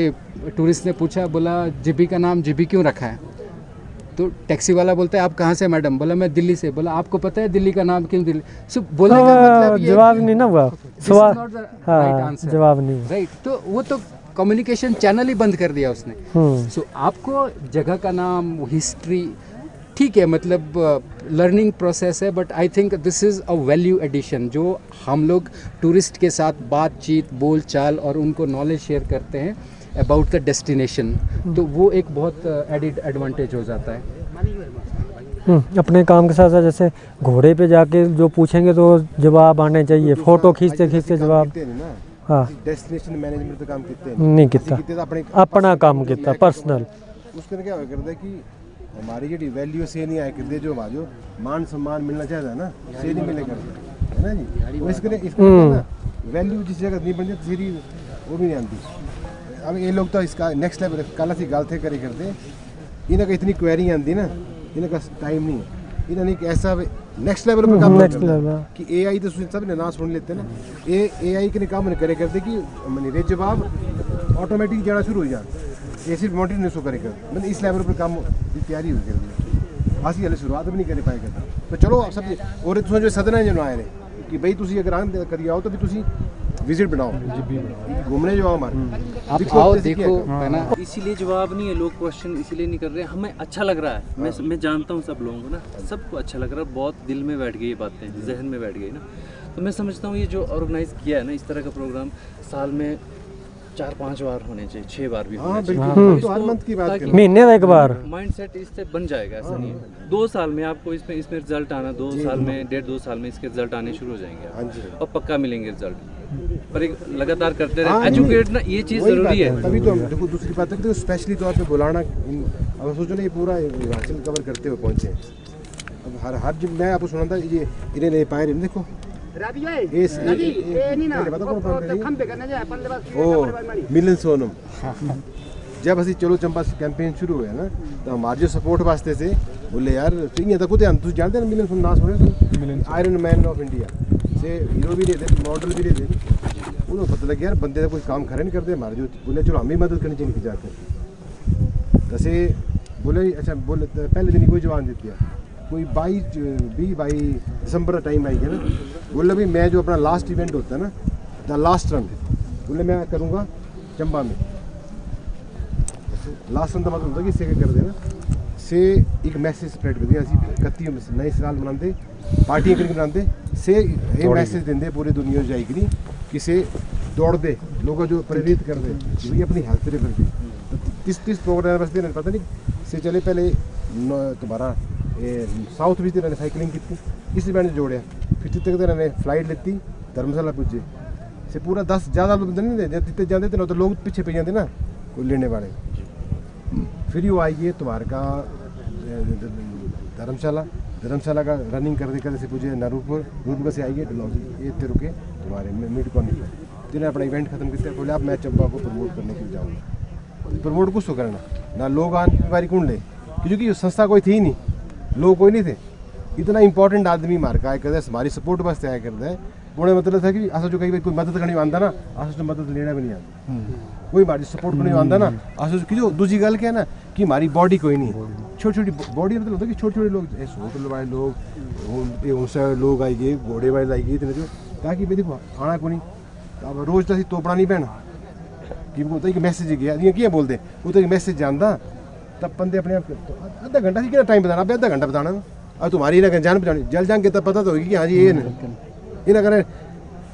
टूरिस्ट ने पूछा, बोला जिबी का नाम जिबी क्यों रखा है? तो टैक्सी वाला बोलता है आप कहाँ से मैडम? बोला मैं दिल्ली से। बोला आपको पता है दिल्ली का नाम क्यों दिल्ली? सो बोलने का मतलब ये जवाब नहीं ना हुआ, सवाल जवाब नहीं, राइट। तो वो तो कम्युनिकेशन चैनल ही बंद कर दिया उसने। सो आपको जगह का नाम, हिस्ट्री, ठीक है, मतलब लर्निंग प्रोसेस है, but I think this is a value addition जो हम लोग टूरिस्ट के साथ बातचीत, बोल चाल और उनको नॉलेज शेयर करते हैं अबाउट द डेस्टिनेशन, तो वो एक बहुत एडिड एडवांटेज हो जाता है। अपने काम के साथ साथ जैसे घोड़े पे जाके जो पूछेंगे तो जवाब आने चाहिए, फोटो खींचते खींचते जवाब। हाँ, डेस्टिनेशन मैनेजमेंट पे काम करते हैं नहीं किया, अपना काम किया पर्सनल। उसके क्या करता है कि हमारी जो वैल्यू से नहीं आया करते, जो हमारा मान सम्मान मिलना चाहता है ना, से नहीं मिलेगा, है ना जी। वो इसके ना वैल्यू जिस जगह नहीं बन जाती सीधी वो भी नहीं आती। अब ये लोग तो इसका नेक्स्ट लेवल कल असी गल थे करे करते, इन्हें इतनी क्वेरी आती ना, इन्हें का टाइम नहीं, इन्हें एक ऐसा नेक्स्ट लेवल पर काम कि AI तो सब ने ना सुन लेते ना, AI के काम करे करते कि मैंने जवाब ऑटोमेटिक जाना शुरू हो जाए, ये सिर्फ मॉनिटर नहीं सो करेगा, मतलब इस लेवल पर काम की तैयारी हो गई। असी हले शुरुआत भी नहीं कर पाएगा। तो चलो सब और तुम जो सदना जो आए कि भाई तुम अगर आन करी आओ तो भी तुम विजिट बनाओ, घूमने जाओ हमारे, आप दिखो आओ कैसे क्या देखो करना। है ना। इसीलिए जवाब नहीं है, लोग क्वेश्चन इसीलिए नहीं कर रहे, हमें अच्छा लग रहा है। मैं जानता हूँ सब लोगों को ना, सबको अच्छा लग रहा है, बहुत दिल में बैठ गई ये बातें, जहन में बैठ गई ना। तो मैं समझता हूँ ये जो ऑर्गेनाइज़ किया है ना इस तरह का प्रोग्राम, साल में 4-5 बार होने चाहिए, 6 बार भी हाँ होने चाहिए। बिल्कुल, हम तो हर मंथ की बात कर रहे हैं। महीने में एक बार। माइंड सेट इससे बन जाएगा, ऐसा नहीं है 2 साल में आपको इसमें रिजल्ट आना, 2 साल में 1.5-2 साल में इसके रिजल्ट आने शुरू हो जाएंगे हाँ जी। और पक्का मिलेंगे रिजल्ट। पर एक लगातार करते हाँ, रहे, नहीं, एजुकेट ना, ये चीज़ वही बात ज़रूरी है। तभी तो हम देखो दूसरी बात है कि स्पेशली तौर पे बुलाना, अब सोचो ना ये पूरा हिमाचल कवर करते हुए पहुंचे हैं। अब हर जब मैं आपको सुना था ये इन्हें ले पाए नहीं, देखो मिलन सोनम जब असी चलो चंबा कैंपेन शुरू हुआ ना तो हमारे जो सपोर्ट वास्ते से बोले यार इं तक तुम जानते हैं मिलन सोनम ना सुने, आयरन मैन ऑफ इंडिया से हीरो भी दे दे, मॉडल भी दे दे, उन्होंने पता लग यार बंदे का कोई काम खरा नहीं करते हमारे, जो बोले चलो हमें मदद करनी चाहिए जाकर। तसे बोले अच्छा बोले पहले दिन ही कोई जवान देती है, कोई 22 दिसंबर टाइम आई है ना, बोले भाई मैं जो अपना लास्ट इवेंट होता है ना द लास्ट रन, बोले मैं करूँगा चंबा में। लास्ट रन का मतलब होता है कि इसे क्या कर देना से एक मैसेज स्प्रेड कर दिया, असी 31 नए साल मनाते पार्टियां करके मनाते से ये मैसेज देंगे पूरी दुनिया जाए करी कि से दौड़ दे लोगों जो प्रेरित कर दे कि भाई अपनी हेल्थ पे कर दी। तो 30 प्रोग्राम बस देने पता नहीं से चले पहले तुम्हारा साउथ भी इन्होंने साइकिलिंग की थी, इस इवेंट जोड़े फिर जितने तक इन्होंने फ्लाइट लेती धर्मशाला पुजे से पूरा 10 ज़्यादा लोग नहीं दे जितने जाते थे ना तो लोग पीछे पे जाते ना कोई लेने वाले। फिर वो आइए तुम्हारे का धर्मशाला का रनिंग करते से पूछे नरूपुर से आइए डलहौजी ये इतने रुके तुम्हारे मिड कॉर्नर पर, जिन्हें अपना इवेंट खत्म किया बोले अब मैं चंबा को प्रमोट करने के लिए जाऊँगा। प्रमोट कुछ तो करना ना लोग आने बारी कौन ले, क्योंकि संस्था कोई थी नहीं, लोग कोई नहीं थे, इतना इंपॉर्टेंट आदमी मार का आया करता है, हमारी सपोर्ट वास्ते आया करता है। उन्हें मतलब था कि असो जो कहीं कोई मदद करनी आंदा ना असो मदद लेना भी नहीं आता, कोई हमारी सपोर्ट करनी आंदा ना असो की जो दूसरी गल क्या है ना कि हमारी बॉडी कोई नहीं, छोटी छोटी बॉडी मतलब होता है कि छोटे छोटे लोग होटल वाले लोग लोग आई गए, घोड़े वाले आई गए इतने जो ताकि भाई देखो खाना को नहीं अब रोज तो तोपना नहीं पैना कि होता है कि मैसेज गया क्या बोलते वो तो मैसेज जानता तब बंदे अपने आप आधा घंटा से क्या टाइम बताना, अब आधा घंटा बताना अब तुम्हारी ना जान बचानी जल जाएंगे तब पता तो होगी कि हाँ जी ये ना करें।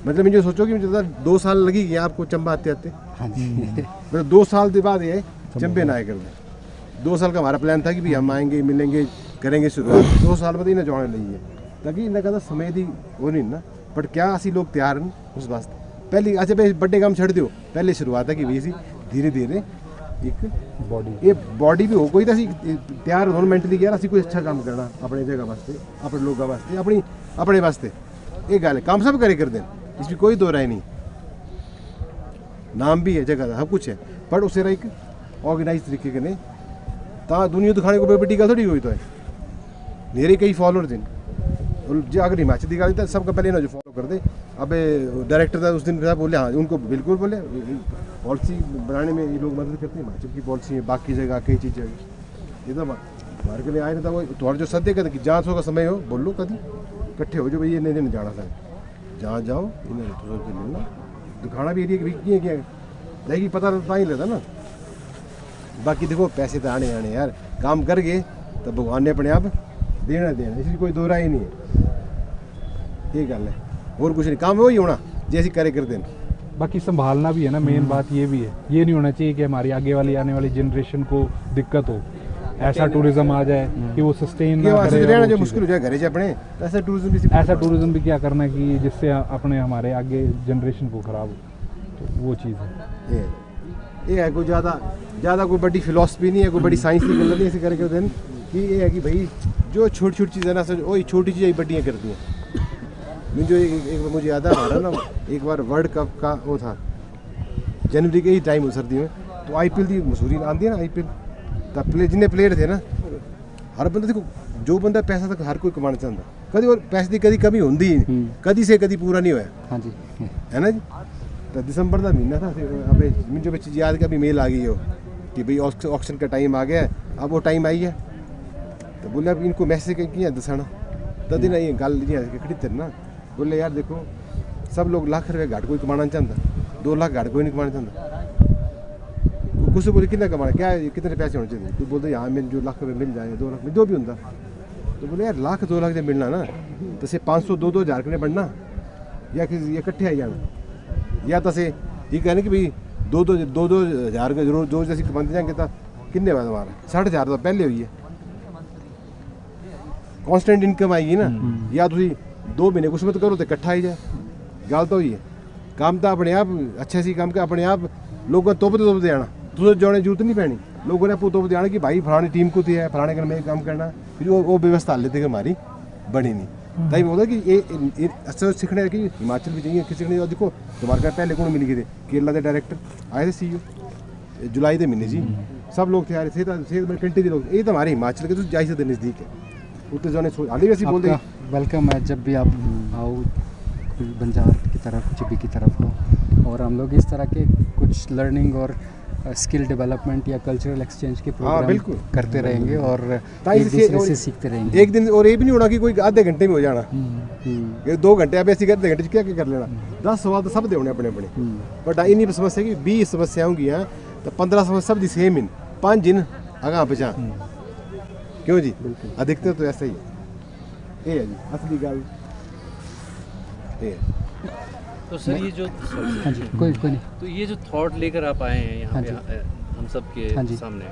मतलब मुझे सोचो कि मुझे 2 साल लगी गया आपको चंबा आते आते, मतलब 2 साल के बाद ये चंबे ना आए कर दें। 2 साल का हमारा प्लान था कि भी हम आएंगे मिलेंगे करेंगे शुरुआत, 2 साल बाद ही ना जाने लगी है ताकि इन्हें कहता समय दी वो नहीं ना, बट क्या असी लोग तैयार हैं उस वास्ते पहले अच्छा भाई बड्डे काम छड़ दो पहले शुरुआत है कि भाई धीरे धीरे एक बॉडी भी हो कोई तो तैयार हो मेंटली यार असी कोई अच्छा काम करना अपने जगह वास्ते अपने लोगों वास्ते अपने वास्ते ये गल है, काम सब करे कर दें इसमें कोई दो राय नहीं, नाम भी है जगह सब कुछ है पर उसे एक ऑर्गेनाइज तरीके के नहीं ता दुनिया दिखाने को बड़ी गल थोड़ी हुई तो है। मेरे कई फॉलोअर थे और जो अगर हिमाचल की गल सबका पहले ना जो फॉलो कर दे। अब डायरेक्टर था उस दिन बोले हाँ उनको बिल्कुल बोले पॉलिसी बनाने में ये लोग मदद करते हैं, हिमाचल की पॉलिसी है बाकी जगह कई चीज़ जगह ये तो हमारे के लिए आए ना था वो तुम्हारे जो सदे कहते कि जाँच का समय हो बोलो कभी इकट्ठे हो जो भाई इन्हें दिन जाना था जहाँ जाओ इन्हें मिलना दिखाना भी एरिया की क्या लेकिन पता तो ही लेता ना। बाकी देखो पैसे तो आने यार काम कर गए तो भगवान ने अपने आप देना इसलिए कोई दो राय नहीं है, ये गल है और कुछ नहीं काम वही होना जैसे करे कर देना। बाकी संभालना भी है ना, मेन बात ये भी है, ये नहीं होना चाहिए कि हमारी आगे वाली आने वाली जनरेशन को दिक्कत हो, ऐसा टूरिज्म आ जाए कि वो सस्टेन ना करे रहना जो मुश्किल हो जाए घरे अपने ऐसा टूरिज्म भी क्या करना कि जिससे अपने हमारे आगे जनरेशन को खराब हो, तो वो चीज़ है। ये है कोई ज़्यादा कोई बड़ी फिलॉसफी नहीं है, कोई बड़ी साइंस की गल नहीं ऐसे करके देन कि ये है कि भाई जो छोटी छोटी चीज़ें ना वही छोटी चीज़ें बड़ियाँ करती हैं। जो एक मुझे याद है हमारा ना एक बार वर्ल्ड कप का वो था जनवरी के ही टाइम हो सर्दी में तो IPL की मसूरी आती है ना IPL तब जितने प्लेयर थे ना हर बंदा देखो जो बंदा पैसा तक हर कोई कमाना चाहता कभी और पैसे की कभी कमी होती ही नहीं कभी से कभी पूरा नहीं होया हाँ जी है ना जी। तो दिसंबर का महीना था अब मुझे बच्ची याद का भी मेल आ गई हो कि भाई ऑक्शन का टाइम आ गया है, अब वो टाइम आई है तो बोले अब इनको मैसेज किया दसाना तभी ना ये गल खड़ी थे ना बोले यार देखो सब लोग लाख रुपये घाट कोई कमाना नहीं चाहता, 2 लाख घाट कोई नहीं कमाना चाहता। कुछ बोले कितना कमाना, क्या है, कितने पैसे होने चाहिए, तो बोलते यहाँ में जो लाख रुपये मिल जाए, 2 लाख में जो भी होता, तो बोले यार लाख 2 लाख जब मिलना ना तो से 500 2 हज़ार के बढ़ना या ये इकट्ठे आई जाना, या तो से ये कहने कि भाई 2 हज़ार का जरूर जो जैसे कमाते जाएंगे तो कितने बाद हमारा 60,000 तो पहले हुई है, कांस्टेंट इनकम आएगी ना। या तुम 2 महीने कुछ मत करो तो इकट्ठा ही जाए, गल तो ही है। काम तो अपने आप अच्छे सी काम के अपने आप लोगों तोपते आना, तुझे जाने जरूरत नहीं पैनी, लोगों ने तोपते आना कि भाई फलानी टीम को है, फलाने घर में काम करना, फिर वो व्यवस्था लेते कि हमारी बनी नहीं। तभी बोला कि ये अच्छा सीखने की हिमाचल भी चाहिए किसी ने। देखो तुम्हारे घर पहले कौन मिल गए थे, केरला के डायरेक्टर आए थे CEO जुलाई के महीने जी, सब लोग थे, कंट्री के लोग, ये तो हमारे हिमाचल के तो जाए से नज़दीक है, उतने जाने हाली वैसे बोलते हैं। वेलकम है जब भी आप आओ बंजार की तरफ, चिबी की तरफ हो, और हम लोग इस तरह के कुछ लर्निंग और स्किल डेवलपमेंट या कल्चरल एक्सचेंज के प्रोग्राम बिल्कुल करते रहेंगे और एक दूसरे से सीखते रहेंगे। एक दिन और ये भी नहीं होना कि कोई आधे घंटे में हो जाना, ये 2 घंटे आप ऐसे आधे घंटे क्या कर लेना, 10 सवाल तो सब दे होने अपने अपने, बट इन्हीं समस्या की 20 समस्याओं की हैं तो 15 समस्या सब दी सेम इन 5 दिन आगा पिछा, क्यों जी, अधिकतर तो ऐसा ही है, ये है जी असली गल ये है। तो सर ये जो हाँ जी, कोई नहीं, तो ये जो थॉट लेकर आप आए हैं यहाँ पे हम सब के सामने,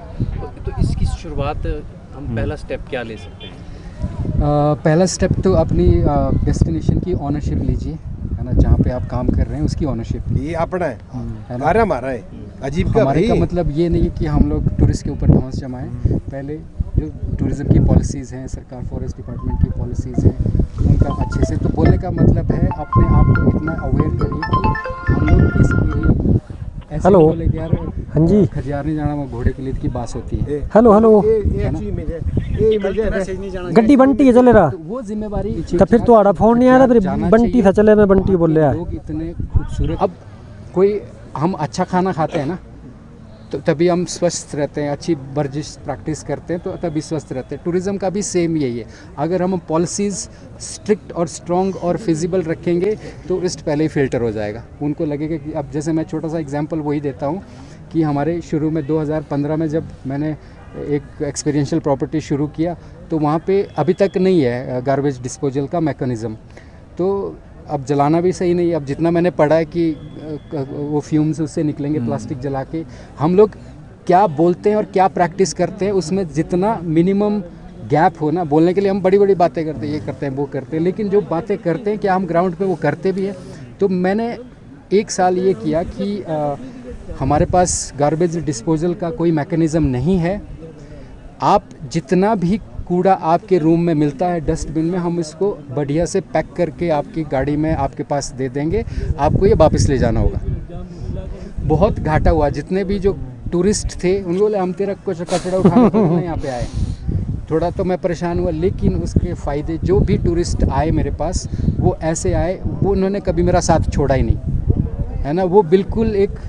तो इसकी शुरुआत हम पहला स्टेप क्या ले सकते हैं? पहला स्टेप तो अपनी डेस्टिनेशन की ओनरशिप लीजिए, है ना, जहाँ पे आप काम कर रहे हैं उसकी ओनरशिप। ये अपना है, हमारा हमारा है, अजीब का हमारे का मतलब ये नहीं है कि हम लोग टूरिस्ट के ऊपर धौंस जमाएं। पहले जो टूरिज़्म की पॉलिसीज़ हैं, सरकार फॉरेस्ट डिपार्टमेंट की पॉलिसीज़ हैं, उनका अच्छे से, तो बोलने का मतलब है अपने आप को इतना अवेयर करिए कि हम लोग किस एरिया, ऐसे हेलो, बोले कि यार हाँ जी, खजियार नहीं जाना वो घोड़े के लिए की बात होती है। हेलो गड्डी बंटी है चले रहा, तो वो जिम्मेवारी तो फिर तुम्हारा फोन नहीं आया, फिर बंटी था चले, मैं बंटी बोल रहा। लोग इतने खूबसूरत, अब कोई हम अच्छा खाना खाते हैं ना तो तभी हम स्वस्थ रहते हैं, अच्छी वर्जिश प्रैक्टिस करते हैं तो तभी स्वस्थ रहते हैं। टूरिज़्म का भी सेम यही है, अगर हम पॉलिसीज़ स्ट्रिक्ट और स्ट्रॉन्ग और फिजिबल रखेंगे तो टूरिस्ट पहले ही फ़िल्टर हो जाएगा। उनको लगेगा कि अब जैसे मैं छोटा सा एग्जांपल वही देता हूँ कि हमारे शुरू में 2015 में जब मैंने एक एक्सपीरियंशियल प्रॉपर्टी शुरू किया तो वहाँ पे अभी तक नहीं है गार्बेज डिस्पोजल का मैकेनिज़्म, तो अब जलाना भी सही नहीं है। अब जितना मैंने पढ़ा है कि वो फ्यूम्स उससे निकलेंगे प्लास्टिक जला के, हम लोग क्या बोलते हैं और क्या प्रैक्टिस करते हैं उसमें जितना मिनिमम गैप हो ना, बोलने के लिए हम बड़ी बड़ी बातें करते हैं, ये करते हैं वो करते हैं, लेकिन जो बातें करते हैं क्या हम ग्राउंड पे वो करते भी हैं। तो मैंने 1 साल ये किया कि हमारे पास गार्बेज डिस्पोजल का कोई मैकेनिज़्म नहीं है, आप जितना भी कूड़ा आपके रूम में मिलता है डस्टबिन में, हम इसको बढ़िया से पैक करके आपकी गाड़ी में आपके पास दे देंगे, आपको ये वापस ले जाना होगा। बहुत घाटा हुआ, जितने भी जो टूरिस्ट थे उनको बोले हम तेरा कुछ कचरा उठाने के लिए यहाँ पे आए, थोड़ा तो मैं परेशान हुआ, लेकिन उसके फ़ायदे, जो भी टूरिस्ट आए मेरे पास वो ऐसे आए, वो उन्होंने कभी मेरा साथ छोड़ा ही नहीं, है ना, वो बिल्कुल एक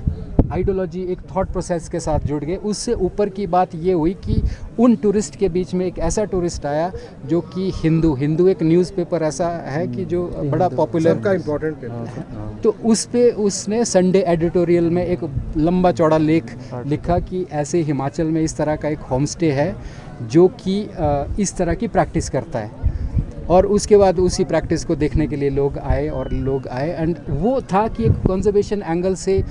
आइडियोलॉजी, एक थॉट प्रोसेस के साथ जुड़ गए। उससे ऊपर की बात ये हुई कि उन टूरिस्ट के बीच में एक ऐसा टूरिस्ट आया जो कि हिंदू एक न्यूज़पेपर ऐसा है कि जो बड़ा पॉपुलर का इम्पोर्टेंट पेपर, तो उस पे उसने संडे एडिटोरियल में एक लंबा चौड़ा लेख लिखा कि ऐसे हिमाचल में इस तरह का एक होम स्टे है जो कि इस तरह की प्रैक्टिस करता है। और उसके बाद उसी प्रैक्टिस को देखने के लिए लोग आए एंड वो था कि एक कंजर्वेशन एंगल से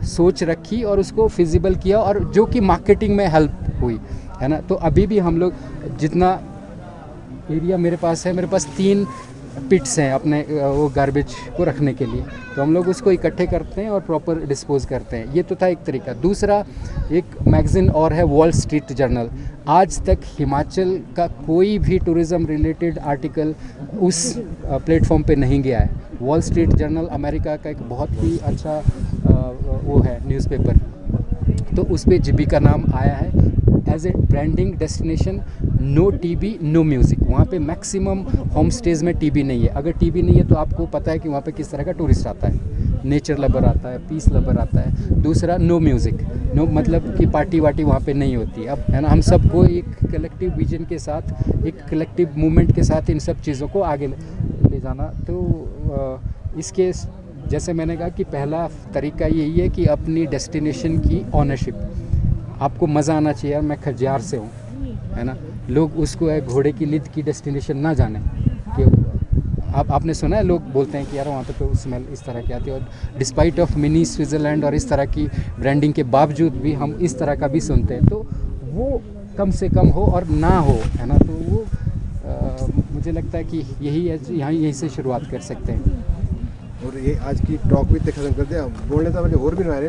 सोच रखी और उसको फिजिबल किया, और जो कि मार्केटिंग में हेल्प हुई, है ना। तो अभी भी हम लोग जितना एरिया मेरे पास है, मेरे पास 3 पिट्स हैं अपने वो गार्बेज को रखने के लिए, तो हम लोग उसको इकट्ठे करते हैं और प्रॉपर डिस्पोज करते हैं। ये तो था एक तरीका। दूसरा, एक मैगज़ीन और है वॉल स्ट्रीट जर्नल। आज तक हिमाचल का कोई भी टूरिज़्म रिलेटेड आर्टिकल उस प्लेटफॉर्म पे नहीं गया है। वॉल स्ट्रीट जर्नल अमेरिका का एक बहुत ही अच्छा वो है न्यूज़पेपर, तो उस पर जिबी का नाम आया है as a branding destination, no TV no music. वहाँ पे मैक्सिमम होम स्टेज़ में टीवी नहीं है। अगर टीवी नहीं है तो आपको पता है कि वहाँ पे किस तरह का टूरिस्ट आता है, नेचर लवर आता है, पीस लवर आता है। दूसरा, नो म्यूज़िक, नो मतलब कि पार्टी वार्टी वहाँ पे नहीं होती। अब है ना, हम सबको एक कलेक्टिव विजन के साथ, एक कलेक्टिव मूवमेंट के साथ इन सब चीज़ों को आगे ले जाना। तो इसके जैसे मैंने कहा कि पहला तरीका यही है कि अपनी डेस्टिनेशन की ऑनरशिप, आपको मज़ा आना चाहिए। यार मैं खजियार से हूँ, है ना, लोग उसको है घोड़े की लिद की डेस्टिनेशन ना जाने कि आपने सुना है लोग बोलते हैं कि यार वहाँ पे तो स्मेल इस तरह की आती है, और डिस्पाइट ऑफ मिनी स्विट्ज़रलैंड और इस तरह की ब्रांडिंग के बावजूद भी हम इस तरह का भी सुनते हैं। तो वो कम से कम हो और ना हो, है ना, तो वो मुझे लगता है कि यही है, यहीं से शुरुआत कर सकते हैं। और ये आज की टॉक भी तो खत्म कर दिया, बोलने तो और भी नहीं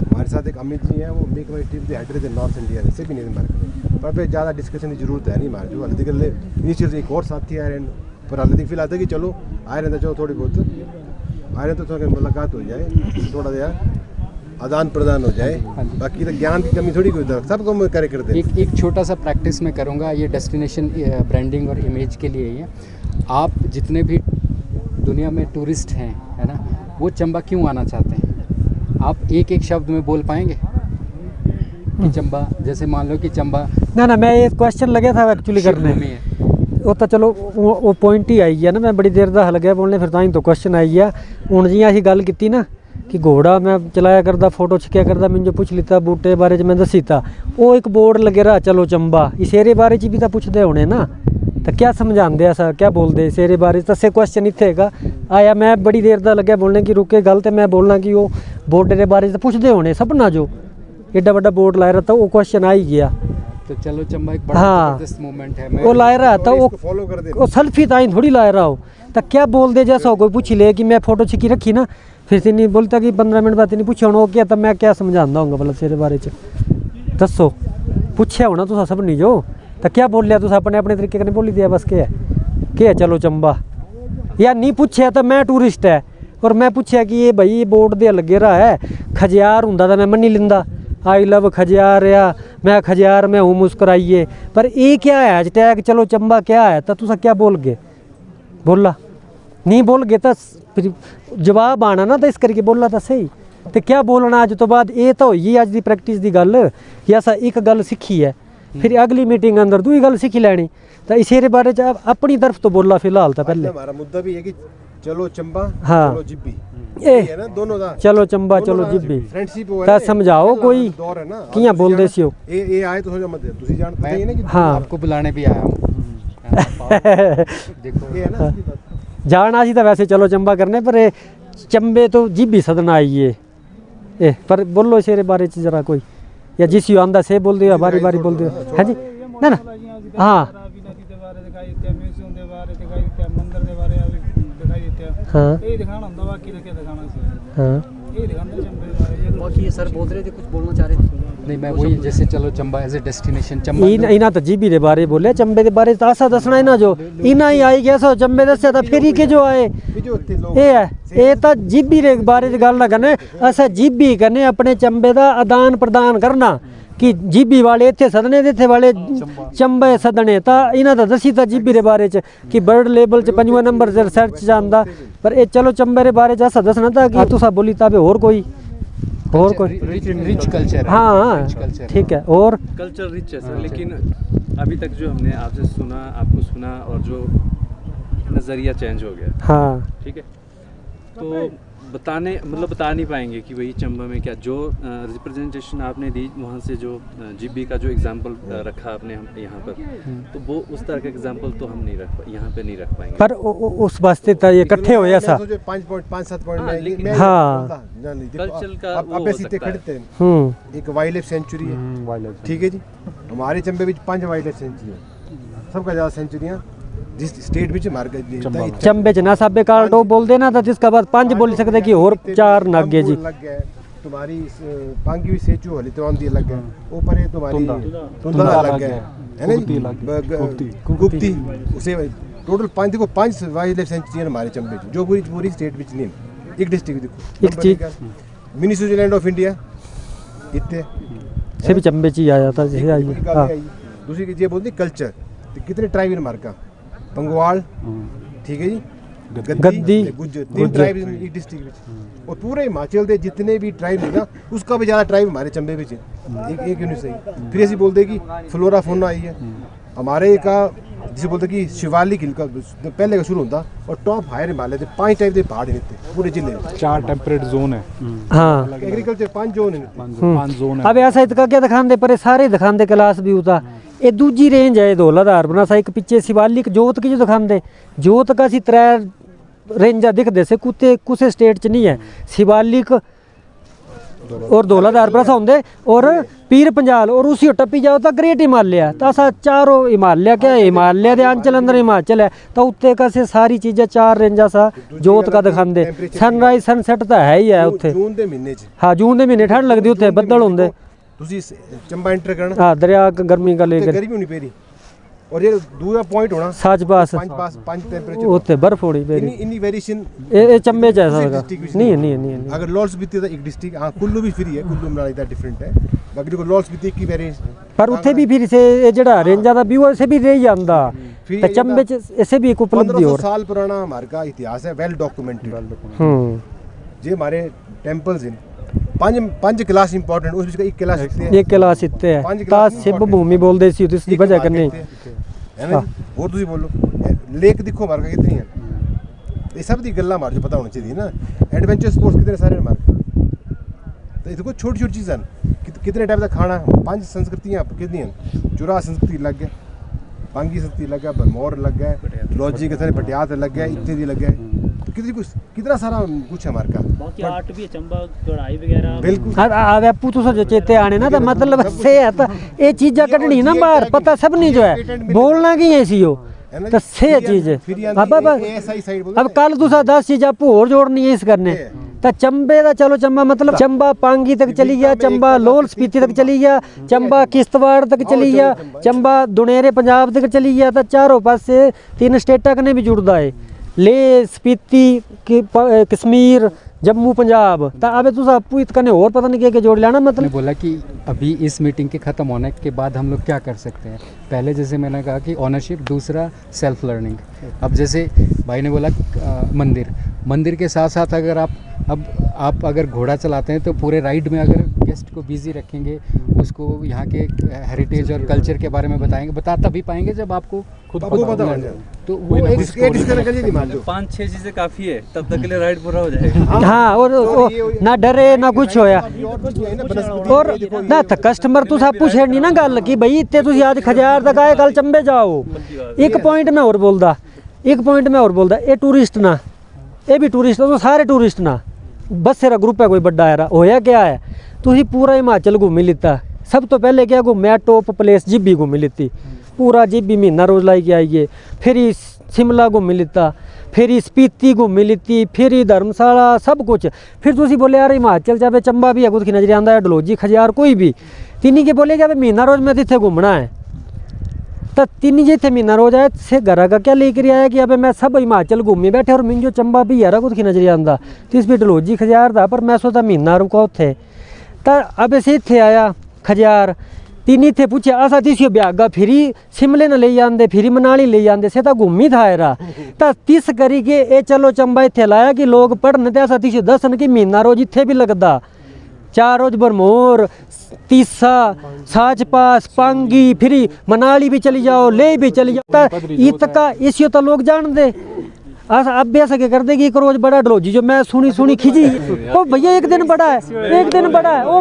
हमारे साथ एक अमित जी हैं, वो मेक माई ट्रिप हेड रहे थे नॉर्थ इंडिया से भी नहीं मार्केट पर पे ज़्यादा डिस्कशन की जरूरत है नहीं हमारे जो हल्दी कर ले इनिशियल एक और साथी आ रहे हैं, पर हल्दी फील आता है कि चलो आए रहते चलो थोड़ी बहुत आए रहे तो थोड़ी मुलाकात हो जाए, थोड़ा यार आदान प्रदान हो जाए, बाकी तो ज्ञान की कमी थोड़ी कोई सबको हम करे करते हैं। एक छोटा सा प्रैक्टिस मैं करूँगा, ये डेस्टिनेशन ब्रांडिंग और इमेज के लिए ही है। आप जितने भी दुनिया में टूरिस्ट हैं, है ना, वो चंबा क्यों आना चाहते हैं, आप एक एक शब्द में बोल पाएंगे कि चंबा, जैसे मान लो कि चंबा ना मैं ये क्वेश्चन लगे था एक्चुअली करने में है, वो तो चलो वो पॉइंट ही आई है ना, मैं बड़ी देर दा हल गया बोलने, फिर तां तो क्वेश्चन आई है। हुण जियां असीं गल कीती ना कि घोड़ा मैं चलाया करदा, फोटो छिक्या करदा, मैनूं पुछ लिता बूटे बारे च मैं दसी ता, वो एक बोर्ड लगे रहा चलो चंबा, इसेरे बारे च भी तो पुछदे होने ना, तो क्या समझाते ऐसा क्या बोलते इसेरे बारे च, तसे क्वेश्चन इत्थे हैगा आया। मैं बड़ी देर दा लग्या बोलने की रुके गल, तो मैं बोलना कि वो बोर्ड दे बारे च पुछदे होने सबना, जो एडा बड़ा बोर्ड लाया रहा था वो क्वेश्चन आ ही गया। तो चलो चंबा एक बड़ा जबरदस्त मोमेंट है, वो लाया रहा था, फॉलो कर दे, वो सेल्फी ताई थोड़ी लाया रहा हो, तो क्या बोल दे जैसा हो कोई पूछ ले कि मैं फोटो छिकी रखी ना, फिर से नहीं बोलता कि 15 मिनट बाद नहीं पूछा होना क्या, तब मैं क्या समझाना होगा भला तेरे बारे च, दसो पूछया होना तुसा सब नहीं जो, तो क्या बोल लिया तुसा अपने अपने तरीके कने बोली दिया, बस क्या है चलो चंबा, या नहीं पूछया तो मैं टूरिस्ट है और मैं पूछया कि ये भाई ये बोर्ड दे लगे रहा है खजियार हुंदा तो मैं मनी लिंदा, आई लव खजियार या मैं खजियार में हूँ मुस्कुराइए, पर ये क्या है हैशटैग चलो चंबा क्या है, तो तुसा क्या बोल गए, बोला नहीं बोल गए तो फिर जवाब आना ना, तो इस करके बोला तो सही, तो क्या बोलना अज तो बाद, ये तो होई अज की प्रैक्टिस की गल कि असा एक गल सीखी है, फिर अगली मीटिंग अंदर दूई गल सीखी लैनी, तो इसे बारे च अपनी तरफ तो बोला फिलहाल तो पहले हमारा मुद्दा भी है कि चलो चंबा हाँ। चलो जिब्बी ए ना, दोनों दा चलो चंबा चलो जिब्बी, फ्रेंडशिप तो समझाओ कोई दौर है ना, किया बोल दे सियो ये आए तो सोचा मत तुसी जानते हैं ना कि हाँ आपको बुलाने भी आया हूँ। देखो ये है ना असली बात। जाना सी तो वैसे चलो चंबा करने, पर ये चंबे तो जिब्बी सदना आई है, पर बोलो इसे बारे च जरा कोई, या जिस यू आंदा से बोल दियो बारी बारी बोल दियो है जी ना ना हाँ हाँ हाँ बाकी ये सर बोल रहे थे कुछ बोलना चाह रहे थे। नहीं, मैं वही जैसे चलो Chamba as a destination, Chamba इना तो जीबी रे बारे बोले, चंबे के बारे तासा दसना इना जो इना ही आई गया सो चंबे दस्या था फिर ही के जो आए ये है, ये तो जीबी रे बारे च गल ना करने, असा जीबी करने अपने चंबे का आदान प्रदान करना कि जीबी वाले इतने सदने इतने वाले चंबे सदने, तो इन्हें तो दसी था जीबी रे बारे च कि बर्ड लेवल च 5वां नंबर से रिसर्च जांदा, पर ये चलो चंबे रे बारे च ऐसा दसना था कि तुसा बोली ताबे और कोई रिच कल्चर, हाँ ठीक है, और कल्चर रिच है सर, लेकिन अभी तक जो हमने आपसे सुना, आपको सुना, और जो नज़रिया चेंज हो गया, हाँ ठीक है, तो बता नहीं पाएंगे कि वही चंबा में क्या जो रिप्रेजेंटेशन आपने दी वहाँ से, जो जीबी का जो एग्जांपल रखा आपने हम यहाँ पर, तो वो उस तरह का एग्जांपल तो हम नहीं यहाँ पे नहीं रख पाएंगे, पर उस वास्ते तो ये इकट्ठे हो ऐसा 5.7 पॉइंट हाँ कल्चर का वो आप हो ऐसे सकता है। खड़ते हैं, एक वाइल्ड लाइफ सेंचुरी है, ठीक है जी, हमारे चंबे में 5 वाइल्ड लाइफ सेंचुरी है, सबका ज़्यादा सेंचुरियाँ जिस स्टेट में मार्केट चंबे च ना साबे काल टो बोल देना था, जिसका बाद 5 बोल सकते कि और 4 नागे जी लग गए, तुम्हारी पांगी हुई सेचू हली तो आंधी लग गए, ऊपर है तुम्हारी तुंदा लग गए, है ना जी, गुप्ती उसे टोटल 5 देखो 5 वाइल्ड लाइफ सेंचुरी हमारे चंबे जो पूरी स्टेट में नहीं, एक डिस्ट्रिक्ट देखो एक चीज मिनी स्विट्जरलैंड ऑफ इंडिया इतने से भी चंबे च ही आया था, जैसे आई हां दूसरी ये बोलती कल्चर, कितने ट्राइब इन मार्का पंगवाल, ठीक है जी, गद्दी गुज्जर, 3 ट्राइब एक डिस्ट्रिक्ट में, और पूरे हिमाचल के जितने भी ट्राइब है ना उसका भी ज़्यादा ट्राइब हमारे चंबे में एक यूनिट सही। फिर ऐसी बोलते कि फ्लोरा फोना आई है हमारे का जिसे बोलते कि शिवालिक हिल का पहले का शुरू होता और टॉप हायर हिमालय थे 5 टाइप के पहाड़ हैं पूरे जिले में 4 टेम्परेट जोन है, हाँ एग्रीकल्चर 5 जोन है 5 जोन है। अब ऐसा इतका क्या दिखाते पर सारे दिखाते क्लास भी होता ये दूजी रेंज है धौलाधार बना सा एक पिछे शिवालिक जोत की जो दिखाते जोत का सी 3 रेंजा दिखते से कुछ स्टेट च नहीं है शिवालिक और धौलाधार पर होंगे और पीर पंजाल और उसी टप्पी जाओ तो ग्रेट हिमालय तो असा चारों हिमालय क्या हिमालय के अंचल अंदर हिमाचल है तो उत्ते का से सारी चीजें 4 रेंजा सा जोत का दिखाते सनराइज सनसैट तो है ही है उत्थे जून के महीने च हाँ जून के महीने ठंड लगती उत्थे बदल होंगे ਤੁਸੀਂ ਚੰਬਾ ਐਂਟਰ ਕਰਨਾ हाँ दरिया गर्मी का लेकर गर्मी होनी पेरी और ये दूसरा पॉइंट होना साच पास 5 टेम्परेचर उत्थे बर्फ होनी पेरी इन्नी वेरिएशन ये चंबे च ऐसा होगा नहीं अगर लॉल स्पीति का एक डिस्ट्रिक्ट हाँ कुल्लू भी फ्री है कुल्लू में इधर डिफरेंट है बाकी देखो लॉल स्पीति की वेरिएशन पर उत्थे भी फिर से ये जड़ा रेंजा दा व्यू से भी रह जांदा ते चंबे च ऐसे भी एक उपलब्धि 1500 और साल पुराना हमारे का इतिहास है वेल डॉक्यूमेंटेड जे हमारे टेंपल्स हैं 5 क्लास इंपॉर्टेंट उस बीच का एक क्लास इतने एक क्लास इतने है ता शिव भूमि बोल दे सी इसकी वजह करने है ना और ਤੁਸੀਂ बोलो लेक देखो हमारे का कितनी है ये सब दी गल्ला हमारे जो पता होनी चाहिए ना एडवेंचर स्पोर्ट्स कितने सारे हमारे तो ये देखो छोटी छोटी चीज़ है कितने टाइप का खाना 5 संस्कृतियाँ कितनी हैं चुरा संस्कृति लग गया पांगी संस्कृति लग गया भरमौर लग गया लॉजी के सारे पटियात लग गया इत्यादि लग गया कितना सारा कुछ है हमारे का बाकी आर्ट भी है चंबा कढ़ाई वगैरह बिल्कुल अब पूछो सो जो चेते आने ना तो मतलब से है तो ये चीज़ें कटनी ना बाहर पता सब नहीं जो है बोलना की ऐसी हो तो से चीज़ अब कल दूसरा 10 चीज़ आपको और जोड़नी है इस करने तो चंबे का चलो चंबा मतलब चंबा पांगी तक चली गया चंबा लाहौल स्पीति तक चली गया चंबा किश्तवाड़ तक चली गया चंबा दुनेरे पंजाब तक चली गया तो चारों पास से 3 स्टेटा कने भी जुड़ता है ले स्पीति कश्मीर जम्मू पंजाब तो अब तुम आपू इतने और पता नहीं क्या जोड़ लेना मतलब बोला कि अभी इस मीटिंग के ख़त्म होने के बाद हम लोग क्या कर सकते हैं। पहले जैसे मैंने कहा कि ओनरशिप, दूसरा सेल्फ लर्निंग। अब जैसे भाई ने बोला मंदिर के साथ साथ अगर आप अगर घोड़ा चलाते हैं तो पूरे राइड में अगर गेस्ट को बिजी रखेंगे, उसको यहाँ के हेरिटेज और कल्चर के बारे में बताएंगे, बता तभी पाएंगे जब आपको खुद पता हो जाए। तो वो 5-6 चीज़ें काफ़ी है, तब तक के लिए राइड पूरा हो जाएगा। हाँ और ना डरे ना कुछ होया और ना तो कस्टमर तो सब पूछे नहीं ना गल कि भाई इतने तुम आज खजार तक आए कल चंबे जाओ। एक पॉइंट में और बोलदा ये टूरिस्ट ना ये भी टूरिस्ट तो सारे टूरिस्ट ना बस तेरा ग्रुप है कोई बड़ा है होया क्या है तुम पूरा हिमाचल घूमी लिता। सब तो पहले क्या घूमया टॉप प्लेस जिब्बी घूमी लिती, पूरा जिब्बी महीना रोज लाई के आइए, फिर शिमला घूमी लिता, फिर स्पीति घूमी लिती, फिर धर्मशाला सब कुछ। फिर तुम बोले यार हिमाचल जावे चंबा भी है कुछ नजर आता है, डलहौजी खजियार कोई भी तीनी के बोले क्या महीना रोज मैं इतने घूमना है तो तीन जी इतने महीना रोज आए से घर का क्या लेकर आया कि अब मैं सब हिमाचल घूमी बैठे और मिंजो चंबा भी यार कुछ नजर आता तो इस भी डलहौजी खजियार था पर मैं सोचा महीना रुका उत्थे तो अब से इतने आया खजियार तीन इतने पूछे असा तीसो ब्यागा फिर शिमले न ले जाते फिर मनाली ले जाते से तो घूमी था यरा तो तीस करी के ये चलो चंबा इतने लाया कि लोग पढ़न तो असा तीसो दसन कि महीना रोज इतने भी लगता 4 रोज बरमोर तीसा साच पास पांगी फिर मनाली भी चली जाओ ले भी चली जाओ इतका इसी तो लोग जान दे अब ऐसा क्या कर दे कि एक रोज बड़ा डलहौजी जो मैं सुनी खिंची ओ भैया एक दिन बड़ा है ओ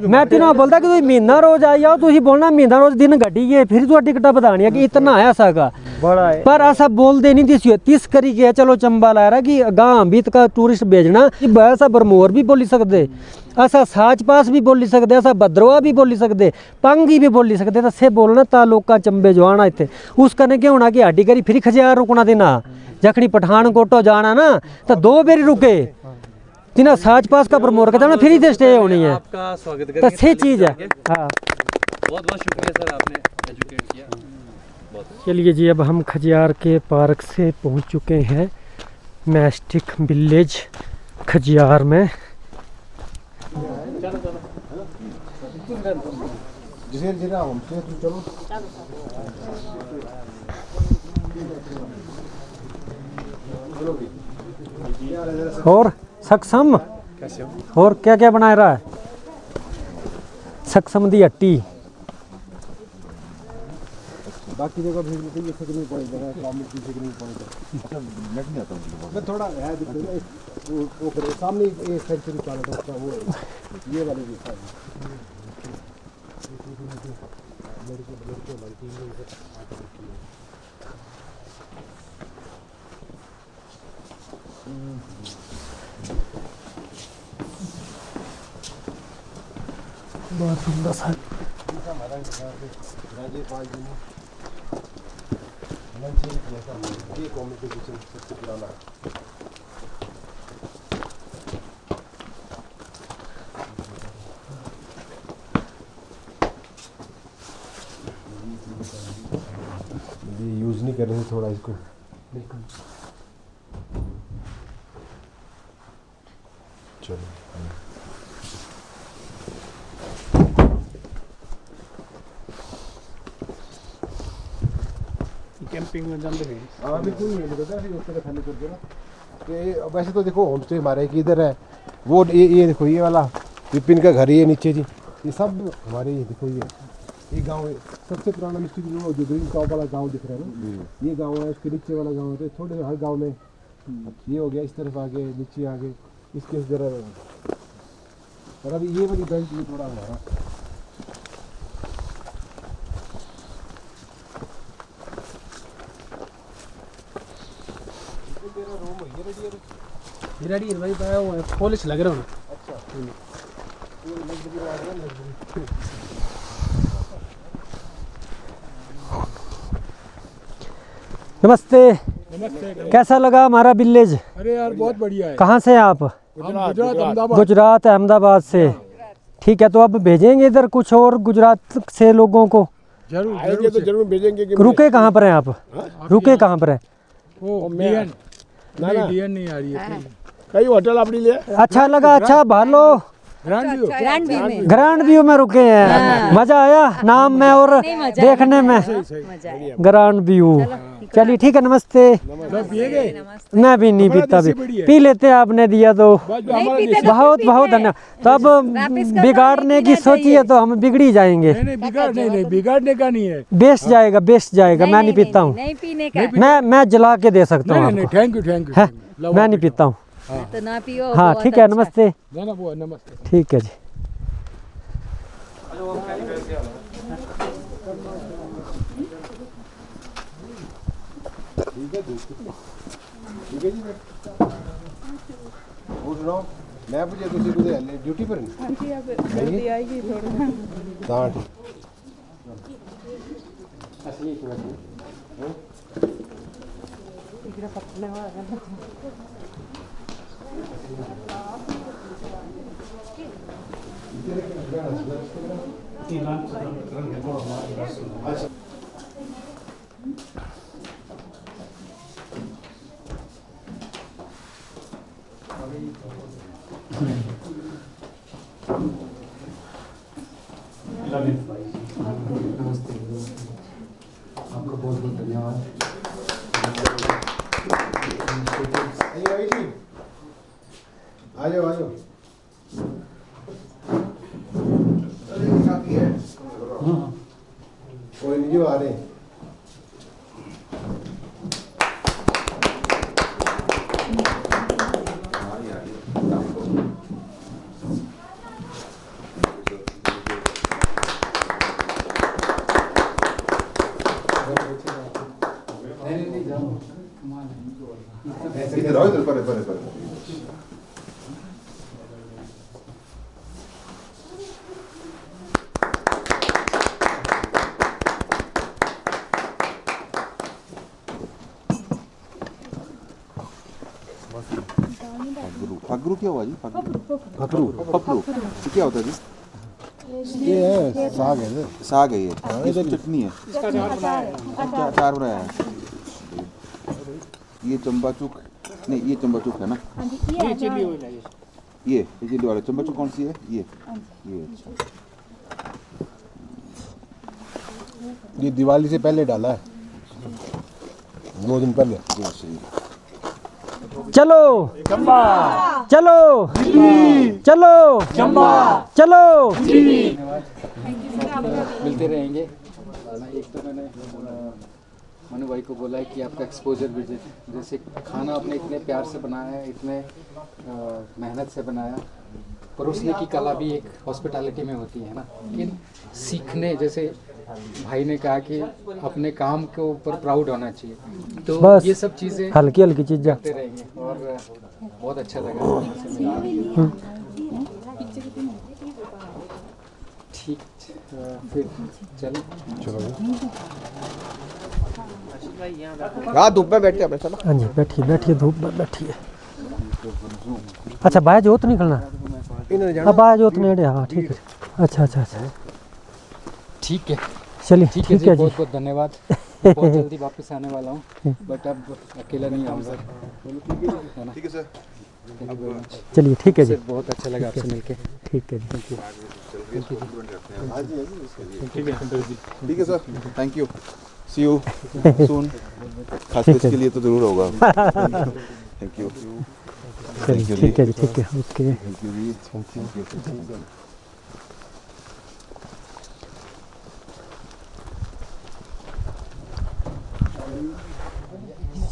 मैं तीनों बोलता कि महीना रोज आई जाओ तुम बोलना महीना रोज दिन घटी गए फिर तू टिकटा बतानी कि इतना है ऐसा का बड़ा है पर ऐसा बोल दे नहीं तीस करी गया चलो चंबा ला रहा कि गांव बीत का टूरिस्ट भेजना ऐसा बरमोर भी बोली सकते ऐसा साच पास भी बोली सकते ऐसा भद्रवा भी बोली सकते पांगी भी बोली सकते तो से बोलना ता लोग चंबे जो आना इतने उसका क्या होना कि हाडी करी फिर खजियार रुकना देना जखनी पठानकोटो जाना ना तो 2 बारी रुके तिना साच पास का प्रमोर का जाना फिर इधर स्टे होनी है। आपका स्वागत तो सही चीज़ है। हाँ बहुत शुक्रिया सर, आपने एजुकेट किया। चलिए जी अब हम खजियार के पार्क से पहुंच चुके हैं मैस्टिक विलेज खजियार में। और सक्षम और क्या क्या बना रहा है सक्षम दी हट्टी बाकी जगह भेज देते हैं, ये सिग्नल पॉइंट है, कम्युनिटी सिग्नल पॉइंट है। अच्छा नेट नहीं आता मैं थोड़ा है दिखते हैं वो करे सामने एक सेंचुरी चालू था वो ये वाले भी था। बहुत सुंदर सा राजे 5 दिन ये कम्युनिटी किचन सबसे पुराना है। ये यूज़ नहीं कर रहे हैं थोड़ा इसको। चलो कैंपिंग में जाते हैं। हाँ बिल्कुल नहीं लगता है उस तरह खाली करके ना कि वैसे तो देखो होम स्टे हमारे की इधर है वो ये देखो ये वाला विपिन का घर ये नीचे जी ये सब हमारे ये देखो ये गांव सबसे पुराना मिस्ट्री जो ग्रीन टॉप वाला गांव दिख रहा है ना ये गांव है उसके नीचे वाला गांव है थोड़े हर गांव में ये हो गया इस तरफ आगे नीचे आगे इसके इस जगह और अभी ये वाली बेल्ट ये थोड़ा हमारा रेडी भाई पाया हुआ है पॉलिश लग रहा हूँ। नमस्ते। कैसा लगा हमारा विलेज? अरे यार बहुत बढ़िया है। कहाँ से हैं आप? गुजरात अहमदाबाद। गुजरात अहमदाबाद से। ठीक है, तो अब भेजेंगे इधर कुछ और गुजरात से लोगों को? जरूर आएंगे तो जरूर भेजेंगे। रुके कहाँ पर हैं आप? रुके कहाँ पर हैं? वो डीएन नहीं आ रही है कई होटल अपनी लिए। अच्छा लगा। अच्छा भालो ग्रैंड व्यू में रुके हैं। मजा आया नाम में और देखने में ग्रैंड व्यू। चलिए ठीक है, नमस्ते। मैं भी नहीं पीता, भी पी लेते हैं, आपने दिया तो बहुत बहुत धन्यवाद। तो अब बिगाड़ने की सोची है तो हम बिगड़ी जाएंगे। नहीं बिगाड़ने का नहीं है, बेस्ट जाएगा। मैं नहीं पीता हूँ, मैं जला के दे सकता हूँ। थैंक यू मैं नहीं पीता हूँ। तो ना पियो। हाँ ठीक है, नमस्ते। नमस्ते। ठीक है जी। ठीक है जी और सुनाओ मैं पूछे तुसी कुदे ड्यूटी पर नहीं? हां जी अब जल्दी आएगी थोड़ा। हां ठीक असली इकडे पकड़ने वाला आपका बहुत बहुत धन्यवाद। आ जाओ कोई नहीं जो आ रहे हैं। इधर पर फगरू क्या हुआ जी? फगरू तो क्या होता है जी? ये है साग है साग है ये तो चटनी है। अचार बनाया है। ये चंबा चूक नहीं, ये चंबा चूक है ना? ये चिल्ली ऑयल है। ये चिल्ली वाला चंबा चूक कौन सी है? ये अच्छा। ये दिवाली से पहले डाला है, 2 दिन पहले। सही। चलो चलो चलो चलो। मिलते रहेंगे। एक तो मैंने मनु भाई को बोला है कि आपका एक्सपोजर विजिट, जैसे खाना आपने इतने प्यार से बनाया है, इतने मेहनत से बनाया, परोसने की कला भी एक हॉस्पिटैलिटी में होती है ना, लेकिन सीखने, जैसे भाई ने कहा कि अपने काम के ऊपर प्राउड होना चाहिए, तो बस ये सब चीज़ें हल्की हल्की चीज़ें करते रहेंगे और बहुत अच्छा लगा। ठीक, फिर चलो हाँ धूप में बैठे अपने चलो। हाँ जी, बैठिए बैठिए, धूप में बैठिए। अच्छा बाया जोत निकलना, अब बाया जोत नेड़े, हाँ ठीक है। अच्छा अच्छा अच्छा, ठीक है, चलिए ठीक ठीक है है जी, जी। बहुत बहुत धन्यवाद। बहुत जल्दी वापस आने वाला हूँ, बट अब अकेला नहीं आऊँगा, है ना? ठीक है सर। चलिए ठीक है जी, बहुत अच्छा लगा आपसे मिलके। ठीक है जी। ठीक है sir, thank you, see you soon. खास इसके लिए तो जरूर होगा। Thank you. चलिए ठीक है जी, ठीक है, ओके। थैंक यू जी।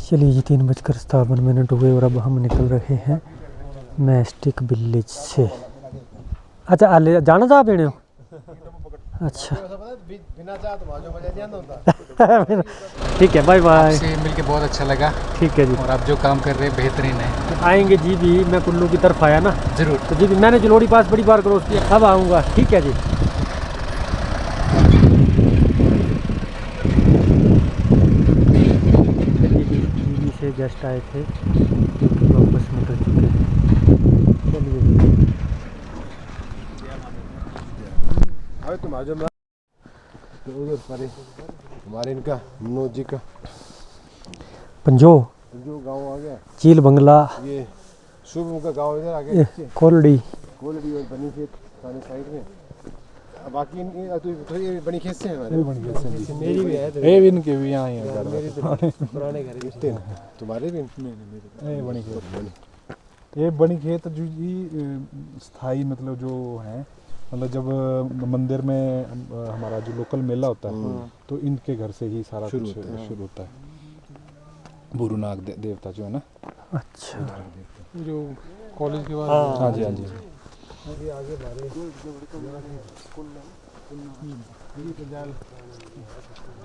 चलिए जी, 3:57 हुए और अब हम निकल रहे हैं मैस्टिक विलेज से। अच्छा आले जाना चाह पेने हो? अच्छा बिना चाह तो मजा नहीं आता। ठीक है, बाय बाय। आपसे मिलके बहुत अच्छा लगा, ठीक है जी, और आप जो काम कर रहे हैं बेहतरीन है। आएंगे जी भी, मैं कुल्लू की तरफ आया ना, ज़रूर। तो जी भी मैंने जलोड़ी पास बड़ी बार क्रॉस किया, अब आऊँगा। ठीक है जी। जी से जस्ट आए थे, वापस निकल चुके हैं। चलिए अरे तुम आज तो उधर परे हमारे इनका मनोज जी का पंजो जो गांव आ गया, चील बंगला, ये शुभ का गांव इधर आ गया, कोलड़ी, कोलड़ी और बनी खेत सारे साइड में। अब बाकी तो थोड़ी बनी खेत से हैं हमारे, मेरी भी है, ए इनके भी यहाँ ही है पुराने घर के तुम्हारे भी ए बनी खेत। ये बनी खेत जो जी स्थाई मतलब जो है, मतलब जब मंदिर में हमारा जो लोकल मेला होता है तो इनके घर से ही सारा कुछ शुरू होता है। बुरुनाग देवता जो है ना। अच्छा जो कॉलेज के बाद, हाँ जी हाँ जी।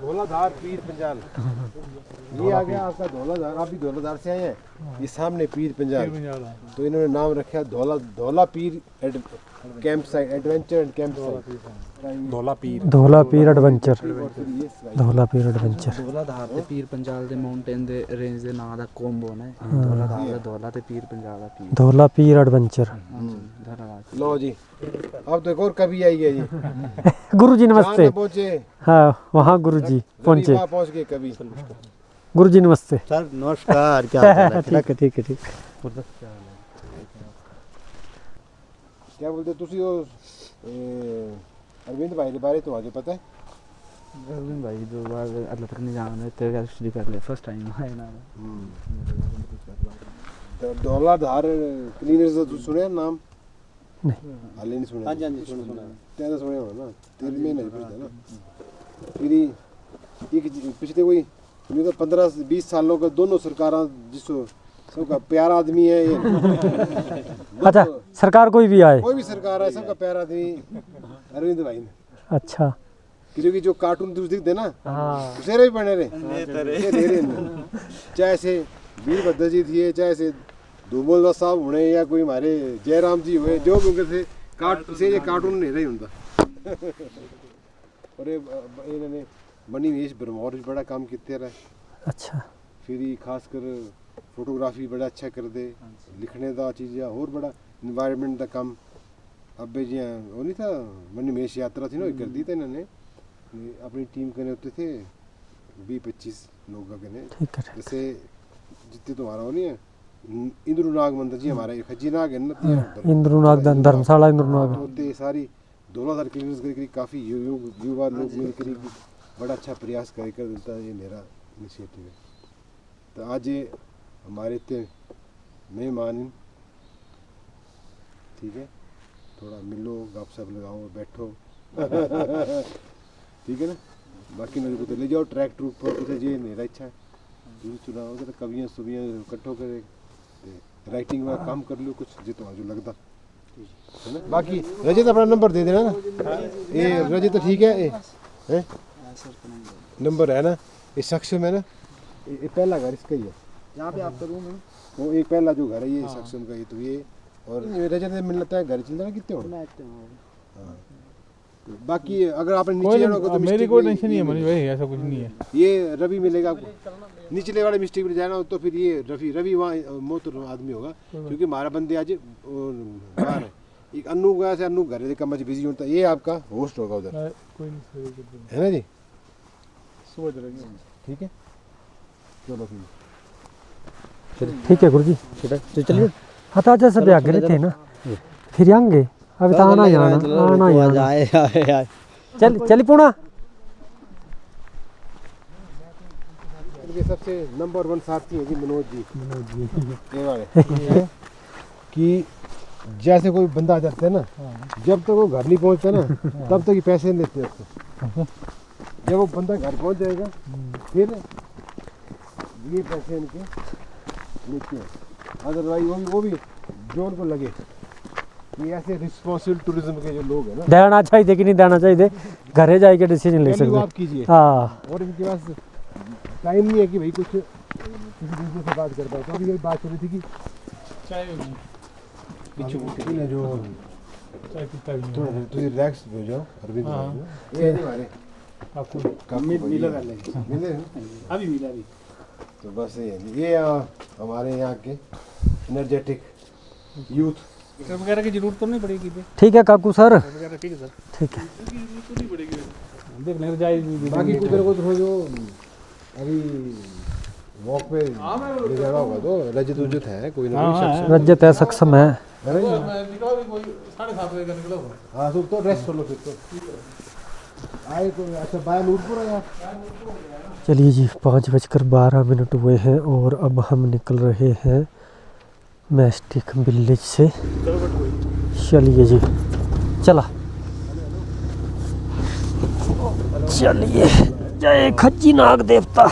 धौलाधार पीर पंजाल, ये आ गया आपका धौलाधार। आप भी धौलाधार से आए हैं, ये सामने पीर पंजाल, तो इन्होंने नाम रखा धौला पीर camp site, adventure and camp site. Dhaula Pir, Dhaula Pir adventure, Dhaula Pir adventure. Dhauladhar ते पीर पंजाल दे माउंटेन दे रेंज दे नाम दा कोम्बो ने। धौलाधार दा धौला ते पीर पंजाल दा पीर, धौला पीर एडवेंचर। धन्यवाद। लो जी, अब तो एक और कभी आई है जी। गुरु जी नमस्ते। जहाँ पहुंचे, हाँ वहाँ गुरु जी पहुँचे। वहाँ पहुंच गए कभी। गुरु जी नमस्ते। सर नमस्कार, क्या हाल है? ठीक है ठीक है ठीक। क्या बोलते तुसी वो अरविंद भाई के बारे तो आगे पता है? अरविंद भाई जो बार अल्लाह तक नहीं जान रहे तेरे एक्चुअली कर ले फर्स्ट टाइम है ना। धौलाधार क्लीनर्स तो सुने नाम? नहीं हाले नहीं सुने। हाँ जी हाँ जी, सुनो तेरे सुने हो ना, तेरे में नहीं पूछता ना। फिर एक पिछले कोई 15-20 सालों का दोनों सरकारां जिसको सबका प्यारा आदमी है ये। अच्छा सरकार कोई भी आए, कोई भी सरकार है, सबका प्यारा आदमी अरविंद भाई ने। अच्छा क्योंकि जो कार्टून तुझ दिखते ना, हाँ उसेरे भी बने रहे, चाहे से वीरभद्र जी थी, चाहे से धूमोलदास साहब होने या कोई हमारे जयराम जी हुए, जो भी उनके थे ये कार्टून नहीं रही उनका। और इन्होंने मनी वेश ब्रह्मौर भी बड़ा काम किते रहे। अच्छा फिर खासकर फोटोग्राफी बड़ा अच्छा कर दे, लिखने का चीज़ और बड़ा इन्वायरमेंट का काम। अब जी वो नहीं था मनी वेश यात्रा थी ना, कर दी था इन्होंने, अपनी टीम करने होते थे 20-25 लोग करने। जैसे जितने तुम्हारा वो नहीं है इंद्रुनाग मंदिर जी, हमारा खजीनाग है ना, इंद्रुनाग धर्मशाला इंद्रुनाग, तो सारी धौलाधार क्लीनर्स करके काफ़ी युवा लोग मिलकर बड़ा अच्छा प्रयास कर देता है। ये मेरा इनिशिएटिव है। तो आज ये हमारे इतने मेहमान, ठीक है, थोड़ा मिलो, गपशप लगाओ, बैठो ठीक है ना। बाकी मेरे को तो ले जाओ ट्रैक ट्रूप पर, कुछ ये मेरा इच्छा है तुम चुनाव तो कवियाँ सुवियाँ इकट्ठो करे, राइटिंग में काम कर लो कुछ जितना जो लगता है ना। बाकी रजत अपना नंबर दे देना ना, ये रजत ठीक है, है नंबर है ना, ये सक्षम है ना, ये पहला घर इसका ही है यहाँ पे आपका रूम है, वो एक पहला जो घर है ये सक्षम का, ये तो ये और रजत में मिलता है घर चलता है कितने हो। हाँ बाकी अगर आपने नीचे जाना होगा तो मेरी कोई टेंशन नहीं है मनीष भाई, ऐसा कुछ नहीं है। ये रवि मिलेगा आपको, निचले वाले मिस्टेक में जाना हो तो फिर ये रवि वहाँ मोहतर आदमी होगा, क्योंकि हमारा बंदे आज बाहर है। एक अन्नू गया से, अन्नू घर का मच बिजी होता है, ये आपका होस्ट होगा उधर, है ना जी, समझ रहे हैं, ठीक है। चलो फिर ठीक है गुरुजी, तो चलिए। हाँ तो अच्छा सब आगे थे ना, फिर आएंगे अभी तो आना ही आना ही आना। आए चल पूना इनके सबसे नंबर 1 साथी है जी मनोज जी ये वाले कि जैसे कोई बंदा आ जाता है ना, जब तक वो घर नहीं पहुंचता ना तब तक ये पैसे नहीं देते उसको, जब वो बंदा घर पहुंच जाएगा फिर ये पैसे इनके लेते हैं, अदरवाइज वो भी जोर को लगे। ये ऐसे रिस्पॉन्सिबल टूरिज्म के जो लोग हैं ना, देना चाहिए कि नहीं देना चाहिए, घरे जाके डिसीजन ले सकते आप कीजिए। हाँ और इनके पास टाइम नहीं है कि भाई कुछ किसी दूसरे से बात कर पाए, तो अभी यही बात चल रही थी कि जो तो रिलैक्स हो जाओ अरविंद, ये हमारे आपको मिला मिले अभी मिला भी, तो बस ये हमारे यहाँ के एनर्जेटिक यूथ वगैरह की जरूरत तो नहीं पड़ेगी। ठीक है काकू सर, ठीक है सर, ठीक है। देख लेंगे जाए बाकी कुछ ना कुछ हो जो अभी वॉक पे ले जाना होगा तो रजत उजत है कोई ना कोई, रजत है सक्षम है। हाँ तो रेस्ट कर लो फिर तो आए तो अच्छा बाय नूरपुर आया। चलिए जी 5:12 हुए हैं और अब हम निकल रहे हैं मैस्टिक विलेज से। चलिए जी चला, चलिए जय खज्जी नाग देवता।